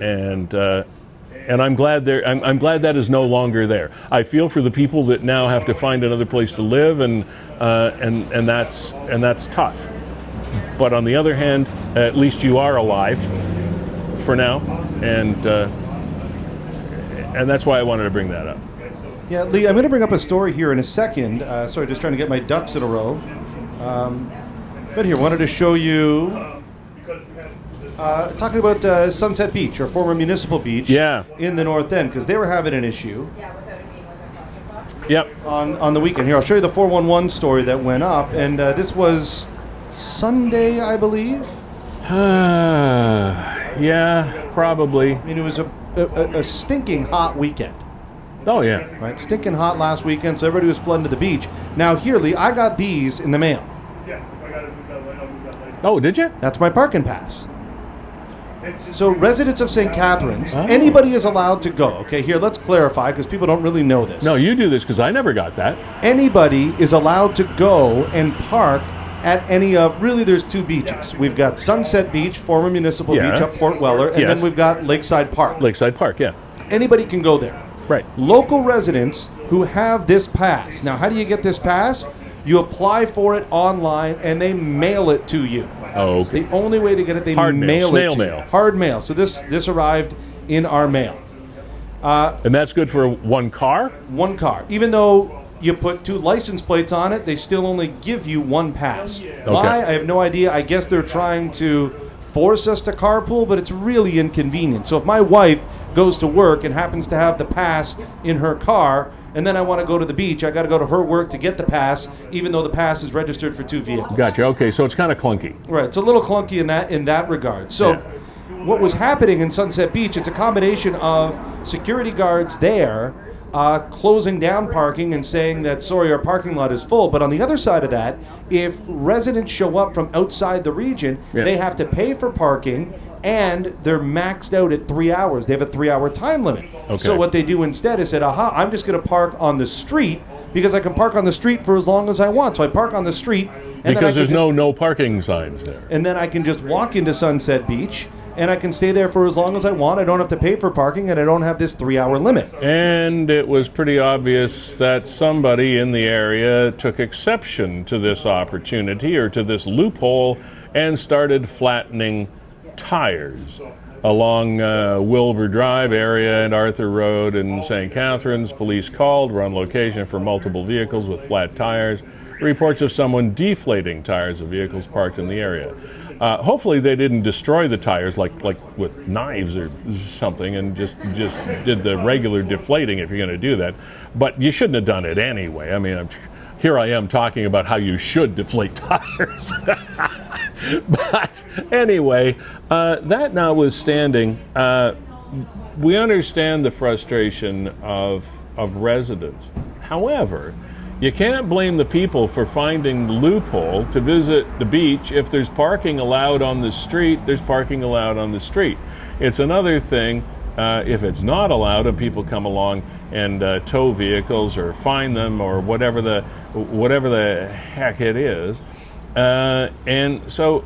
And I'm glad I'm glad that is no longer there. I feel for the people that now have to find another place to live, and that's tough. But on the other hand, at least you are alive for now, and that's why I wanted to bring that up. Yeah, Lee, I'm going to bring up a story here in a second. Sorry, just trying to get my ducks in a row. But here, wanted to show you Talking about Sunset Beach, or former municipal beach in the North End, because they were having an issue on the weekend. Here, I'll show you the 411 story that went up, and this was Sunday, I believe. Yeah, probably. I mean, it was a stinking hot weekend. Oh, yeah. Right, stinking hot last weekend, so everybody was flooding to the beach. Now, here, Lee, I got these in the mail. Oh, did you? That's my parking pass. So residents of St. Catharines, anybody is allowed to go. Okay, here, let's clarify, because people don't really know this. No, you do this, because I never got that. Anybody is allowed to go and park at any of, really there's two beaches. We've got Sunset Beach, former municipal beach up Port Weller, and then we've got Lakeside Park. Lakeside Park, yeah. Anybody can go there. Right. Local residents who have this pass. Now, how do you get this pass? You apply for it online, and they mail it to you. Oh, okay. It's the only way to get it. They Hard mail. mail it Snail to mail. you. Hard mail. So this arrived in our mail. And that's good for one car? One car. Even though you put 2 license plates on it, they still only give you 1 pass. Why? I have no idea. I guess they're trying to force us to carpool, but it's really inconvenient. So if my wife goes to work and happens to have the pass in her car, and then I want to go to the beach, I got to go to her work to get the pass, even though the pass is registered for 2 vehicles. Gotcha. Okay, so it's kind of clunky. Right, it's a little clunky in that regard. So what was happening in Sunset Beach, it's a combination of security guards there closing down parking and saying that, sorry, our parking lot is full. But on the other side of that, if residents show up from outside the region, they have to pay for parking, and they're maxed out at 3 hours. They have a 3-hour time limit. Okay. So what they do instead is said, I'm just going to park on the street, because I can park on the street for as long as I want. So I park on the street. And because there's no parking signs there. And then I can just walk into Sunset Beach, and I can stay there for as long as I want. I don't have to pay for parking, and I don't have this 3-hour limit. And it was pretty obvious that somebody in the area took exception to this opportunity, or to this loophole, and started flattening tires along Wilver Drive area and Arthur Road in St. Catharines. Police called, were on location for multiple vehicles with flat tires. Reports of someone deflating tires of vehicles parked in the area. Hopefully they didn't destroy the tires like with knives or something, and just did the regular deflating if you're going to do that. But you shouldn't have done it anyway. I mean, here I am talking about how you should deflate tires. But anyway, that notwithstanding, we understand the frustration of residents. However, you can't blame the people for finding the loophole to visit the beach. If there's parking allowed on the street, there's parking allowed on the street. It's another thing if it's not allowed and people come along and tow vehicles or fine them or whatever the heck it is. And so,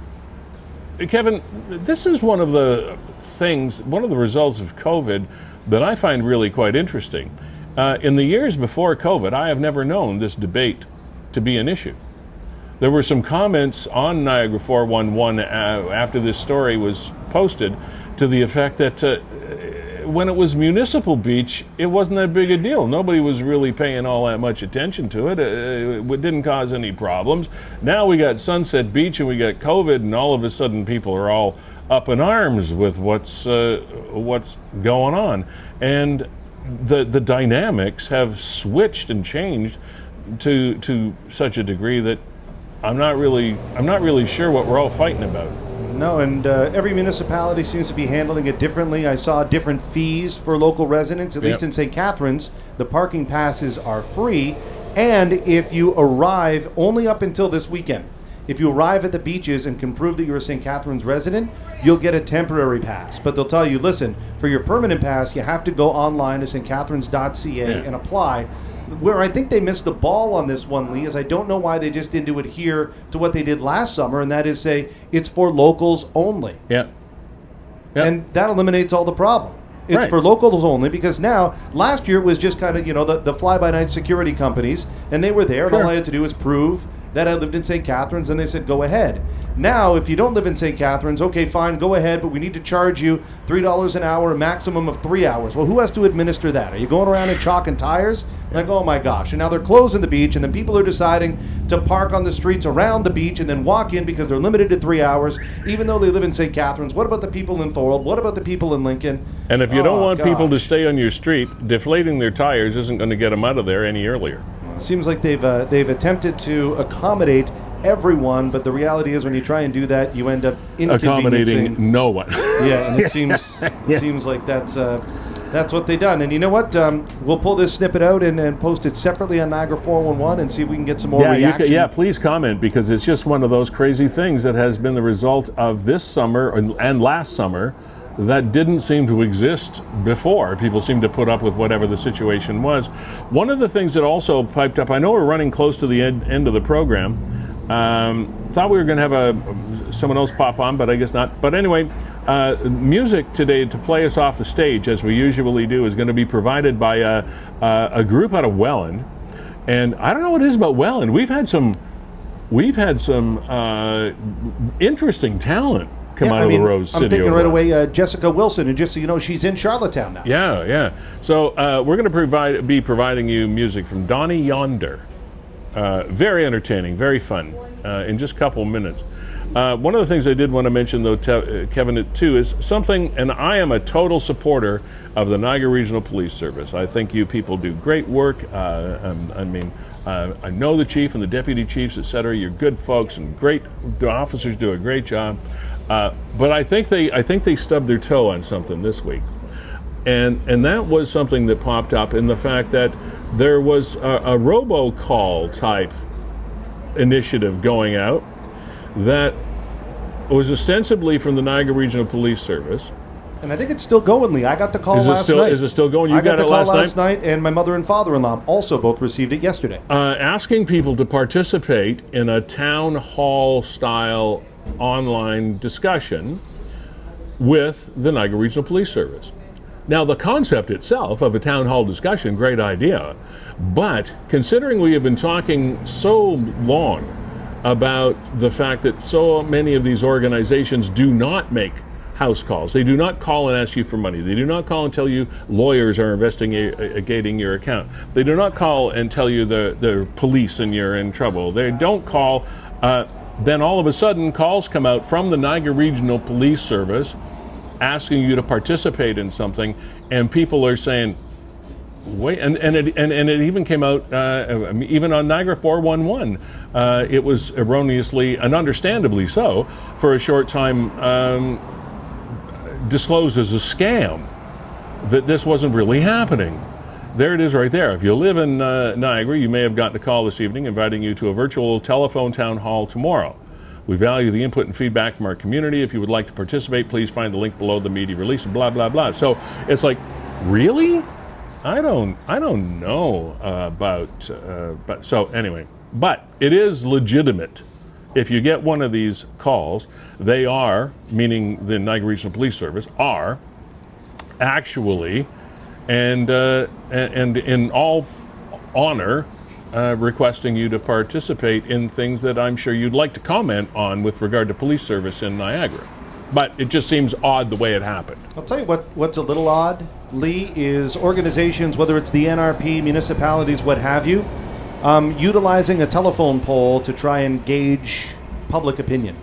Kevin, this is one of the results of COVID that I find really quite interesting. In the years before COVID, I have never known this debate to be an issue. There were some comments on Niagara 411 after this story was posted to the effect that when it was municipal beach, it wasn't that big a deal. Nobody was really paying all that much attention to it. It didn't cause any problems. Now we got Sunset Beach and we got COVID, and all of a sudden people are all up in arms with what's going on. And the dynamics have switched and changed to such a degree that I'm not really sure what we're all fighting about. No, and every municipality seems to be handling it differently. I saw different fees for local residents. At least in St. Catharines, the parking passes are free, and if you arrive only up until this weekend, if you arrive at the beaches and can prove that you're a St. Catharines resident, you'll get a temporary pass. But they'll tell you, listen, for your permanent pass, you have to go online to stcatharines.ca and apply. Where I think they missed the ball on this one, Lee, is I don't know why they just didn't adhere to what they did last summer, and that is say it's for locals only. Yeah. And that eliminates all the problem. It's for locals only, because now, last year it was just kind of, the fly-by-night security companies, and they were there, and all I had to do was prove that I lived in St. Catharines, and they said, go ahead. Now, if you don't live in St. Catharines, okay, fine, go ahead, but we need to charge you $3 an hour, a maximum of 3 hours. Well, who has to administer that? Are you going around in chalk and tires? Like, oh my gosh. And now they're closing the beach, and then people are deciding to park on the streets around the beach and then walk in because they're limited to 3 hours, even though they live in St. Catharines. What about the people in Thorold? What about the people in Lincoln? And if you don't want people to stay on your street, deflating their tires isn't going to get them out of there any earlier. Seems like they've attempted to accommodate everyone, but the reality is when you try and do that, you end up accommodating no one. Yeah, and it seems like that's what they've done. And you know what? We'll pull this snippet out and post it separately on Niagara 411 and see if we can get some more reaction. Please comment, because it's just one of those crazy things that has been the result of this summer and last summer that didn't seem to exist before. People seemed to put up with whatever the situation was. One of the things that also piped up, I know we're running close to the end of the program. Thought we were going to have someone else pop on, but I guess not. But anyway, music today to play us off the stage, as we usually do, is going to be provided by a group out of Welland. And I don't know what it is about Welland. We've had some interesting talent come out of the Rose City. I'm thinking right away Jessica Wilson, and just so you know, she's in Charlottetown now. Yeah. So we're going to be providing you music from Donnie Yonder. Very entertaining, very fun, in just a couple of minutes. One of the things I did want to mention, though, Kevin, too, is something, and I am a total supporter of the Niagara Regional Police Service. I think you people do great work. I know the chief and the deputy chiefs, et cetera. You're good folks, and the officers do a great job. But I think they stubbed their toe on something this week, and that was something that popped up in the fact that there was a robocall type initiative going out that was ostensibly from the Niagara Regional Police Service. And I think it's still going, Lee. I got the call last night. Is it still going? I got the call last night, and my mother and father-in-law also both received it yesterday. Asking people to participate in a town hall-style online discussion with the Niagara Regional Police Service. Now, the concept itself of a town hall discussion, great idea, but considering we have been talking so long about the fact that so many of these organizations do not make house calls, they do not call and ask you for money, they do not call and tell you lawyers are investigating your account, they do not call and tell you the police and you're in trouble, they don't call, then all of a sudden calls come out from the Niagara Regional Police Service asking you to participate in something, and people are saying, wait, and it even came out, even on Niagara 411, it was erroneously, and understandably so, for a short time disclosed as a scam, that this wasn't really happening. There it is right there. If you live in Niagara, you may have gotten a call this evening inviting you to a virtual telephone town hall tomorrow. We value the input and feedback from our community. If you would like to participate, please find the link below the media release, and blah, blah, blah. So it's like, really? I don't know about, but so anyway, but it is legitimate. If you get one of these calls, they are, meaning the Niagara Regional Police Service, are actually, and in all honor, requesting you to participate in things that I'm sure you'd like to comment on with regard to police service in Niagara. But it just seems odd the way it happened. I'll tell you what's a little odd, Lee, is organizations, whether it's the NRP, municipalities, what have you, utilizing a telephone poll to try and gauge public opinion.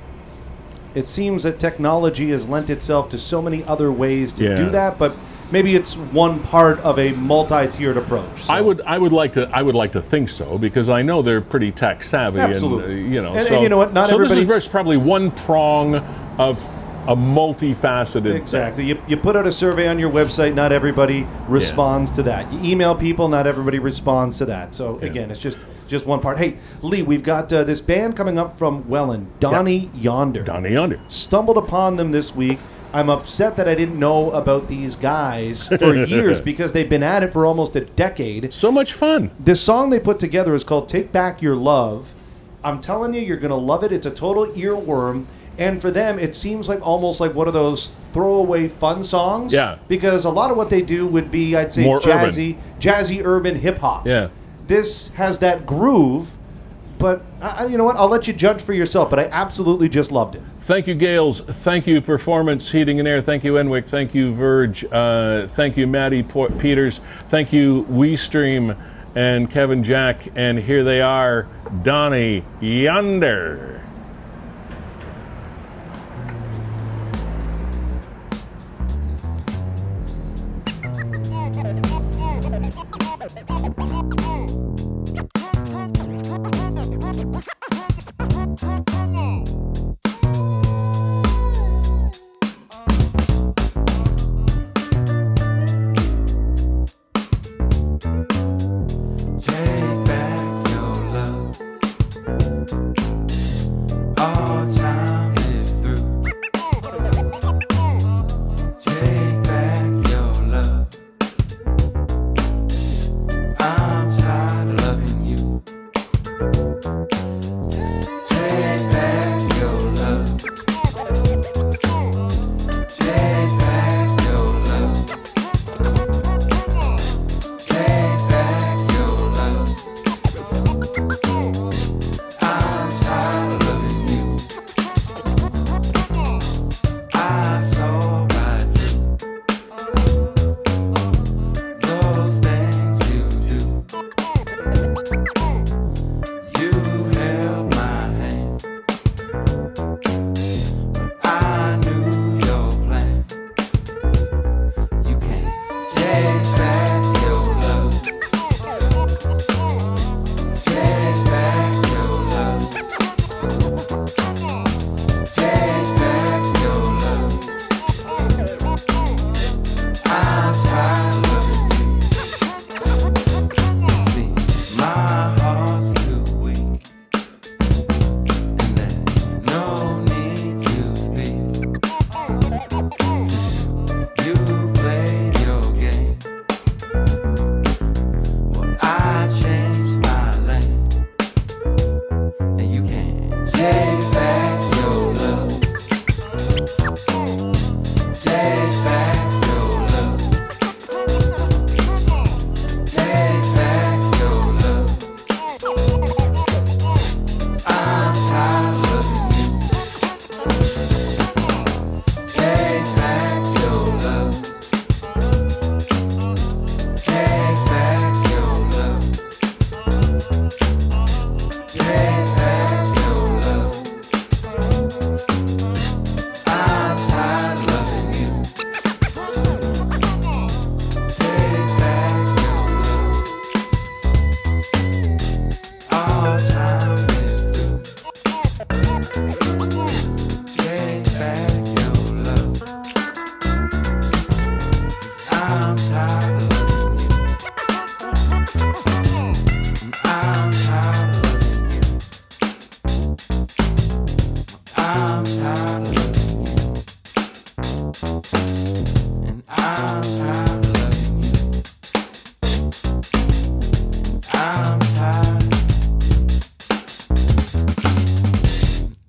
It seems that technology has lent itself to so many other ways to do that, but maybe it's one part of a multi-tiered approach. So. I would like to think so, because I know they're pretty tech savvy. Absolutely. And, and you know what? Not everybody. This is probably one prong of a multifaceted. Exactly. You put out a survey on your website. Not everybody responds to that. You email people. Not everybody responds to that. So again, it's just one part. Hey, Lee, we've got this band coming up from Welland, Donnie Yonder. Donnie Yonder. Stumbled upon them this week. I'm upset that I didn't know about these guys for years because they've been at it for almost a decade. So much fun. This song they put together is called Take Back Your Love. I'm telling you, you're going to love it. It's a total earworm. And for them, it seems like almost like one of those throwaway fun songs. Yeah. Because a lot of what they do would be, I'd say, more jazzy urban hip-hop. Yeah. This has that groove, but you know what? I'll let you judge for yourself, but I absolutely just loved it. Thank you, Gales. Thank you, Performance Heating and Air. Thank you, Enwick. Thank you, Verge. Thank you, Maddie Peters. Thank you, WeeStreem and Kevin Jack. And here they are, Donnie yonder.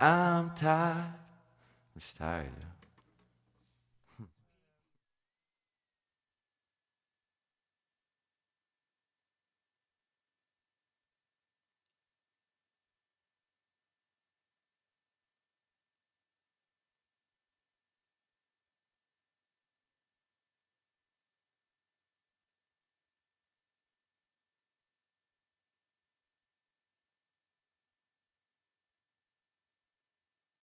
I'm tired. I'm just tired.